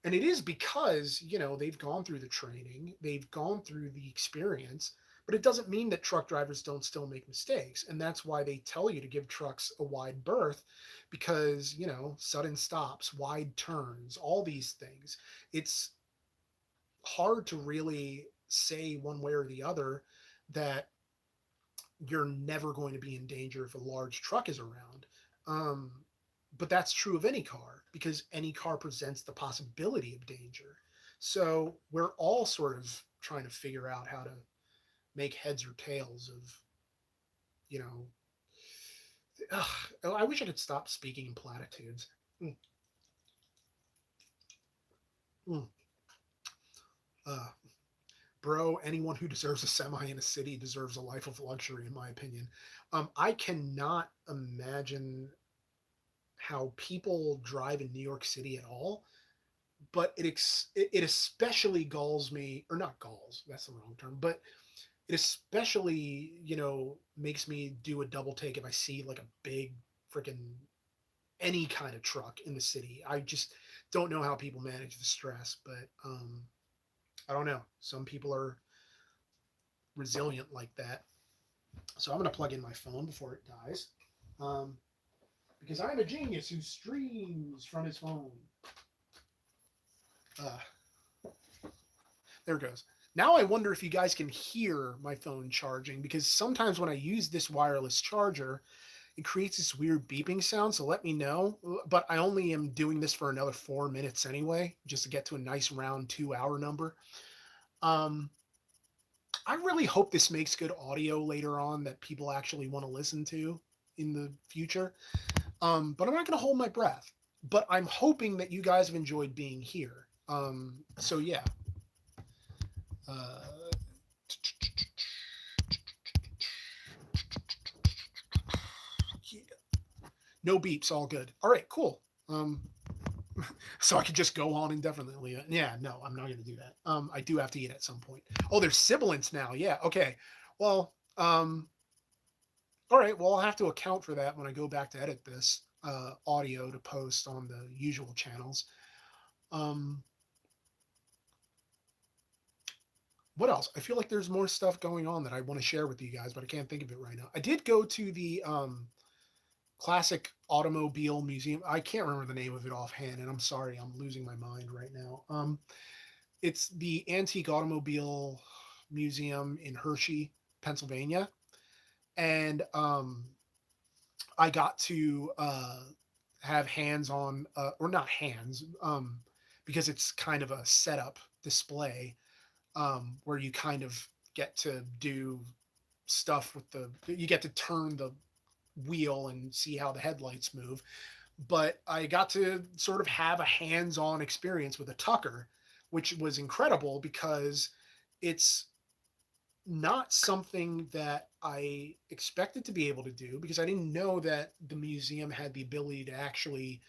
And it is because, they've gone through the training, they've gone through the experience, but it doesn't mean that truck drivers don't still make mistakes. And that's why they tell you to give trucks a wide berth because, sudden stops, wide turns, all these things. It's hard to really say one way or the other that you're never going to be in danger if a large truck is around. Um, but that's true of any car because any car presents the possibility of danger. So we're all sort of trying to figure out how to make heads or tails of, you know, I wish I could stop speaking in platitudes. Mm, mm. Uh, Bro, anyone who deserves a semi in a city deserves a life of luxury, in my opinion. I cannot imagine how people drive in New York City at all, but it especially galls me, or not galls, that's the wrong term, but it especially makes me do a double take if I see like a big freaking any kind of truck in the city. I just don't know how people manage the stress, but I don't know. Some people are resilient like that. So I'm gonna plug in my phone before it dies, um, because I'm a genius who streams from his phone. Uh, there it goes. Now I wonder if you guys can hear my phone charging because sometimes when I use this wireless charger, it creates this weird beeping sound. So let me know. But I only am doing this for another 4 minutes anyway, just to get to a nice round 2 hour number. Um, I really hope this makes good audio later on that people actually want to listen to in the future. But I'm not going to hold my breath. But I'm hoping that you guys have enjoyed being here. So yeah. Uh, yeah. No beeps, all good. All right, cool. So I could just go on indefinitely. Yeah, no, I'm not going to do that. I do have to eat at some point. Oh, there's sibilance now. Yeah, okay. Well, all right. Well, I'll have to account for that when I go back to edit this audio to post on the usual channels. Um, what else? I feel like there's more stuff going on that I want to share with you guys, but I can't think of it right now. I did go to the classic automobile museum. I can't remember the name of it offhand, and I'm sorry, I'm losing my mind right now. It's the Antique Automobile Museum in Hershey, Pennsylvania, and I got to have hands on, or not hands, because it's kind of a setup display where you kind of get to do stuff with you get to turn the wheel and see how the headlights move. But I got to sort of have a hands on experience with a Tucker, which was incredible because it's not something that I expected to be able to do because I didn't know that the museum had the ability to actually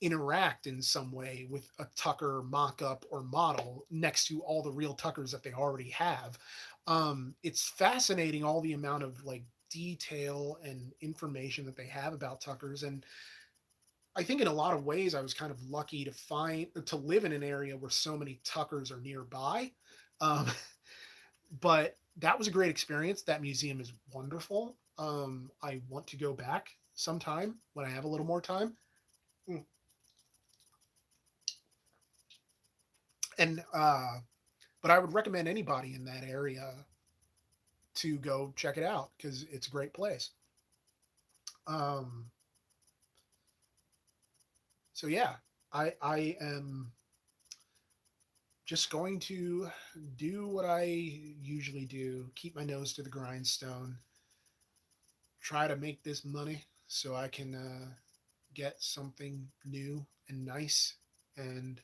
interact in some way with a Tucker mock-up or model next to all the real Tuckers that they already have. It's fascinating all the amount of like detail and information that they have about Tuckers, and I think in a lot of ways I was kind of lucky to live in an area where so many Tuckers are nearby. Um, but that was a great experience. That museum is wonderful. I want to go back sometime when I have a little more time. Mm. And but I would recommend anybody in that area to go check it out because it's a great place. Um, so yeah, I am just going to do what I usually do, keep my nose to the grindstone, try to make this money so I can get something new and nice, and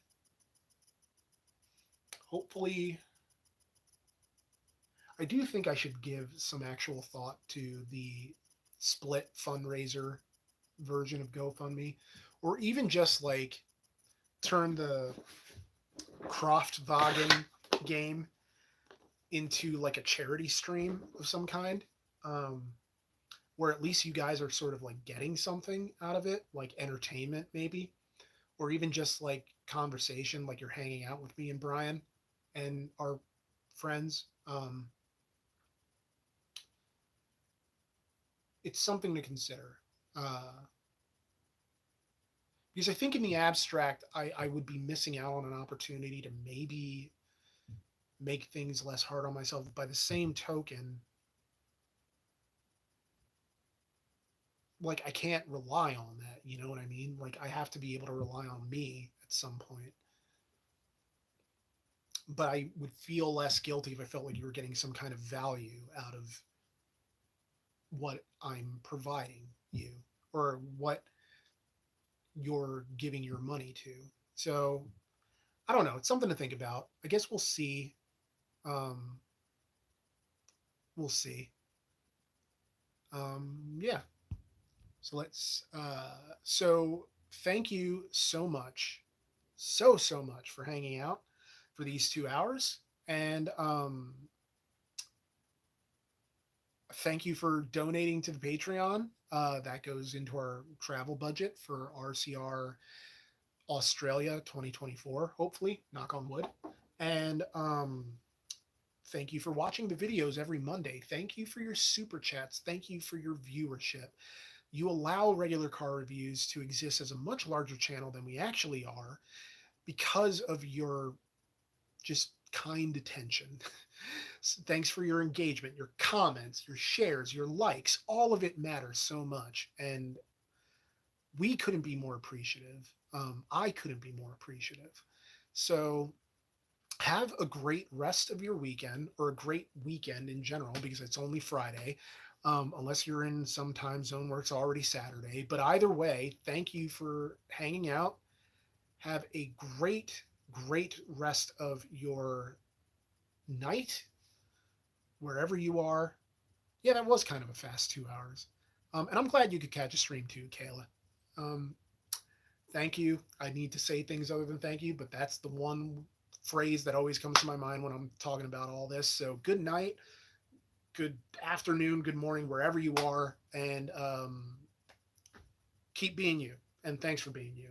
hopefully I do think I should give some actual thought to the split fundraiser version of GoFundMe, or even just like turn the Craftwagen game into like a charity stream of some kind, um, where at least you guys are sort of like getting something out of it, like entertainment maybe, or even just like conversation, like you're hanging out with me and Brian and our friends. It's something to consider. Uh, because I think in the abstract, I would be missing out on an opportunity to maybe make things less hard on myself. By the same token, like I can't rely on that. You know what I mean? Like I have to be able to rely on me at some point. But I would feel less guilty if I felt like you were getting some kind of value out of what I'm providing you or what you're giving your money to. So I don't know. It's something to think about. I guess we'll see. Um, we'll see. Yeah. So let's. So thank you so much, so much for hanging out for these 2 hours, and thank you for donating to the Patreon. That goes into our travel budget for RCR Australia 2024. Hopefully, knock on wood. And thank you for watching the videos every Monday. Thank you for your super chats. Thank you for your viewership. You allow regular car reviews to exist as a much larger channel than we actually are because of your just kind attention. Thanks for your engagement, your comments, your shares, your likes. All of it matters so much. And we couldn't be more appreciative. I couldn't be more appreciative. So have a great rest of your weekend or a great weekend in general because it's only Friday, unless you're in some time zone where it's already Saturday. But either way, thank you for hanging out. Have a great rest of your night, wherever you are. Yeah, that was kind of a fast 2 hours. And I'm glad you could catch a stream too, Kayla. Um, Thank you. I need to say things other than thank you, but that's the one phrase that always comes to my mind when I'm talking about all this. So good night, good afternoon, good morning, wherever you are, and keep being you. And thanks for being you.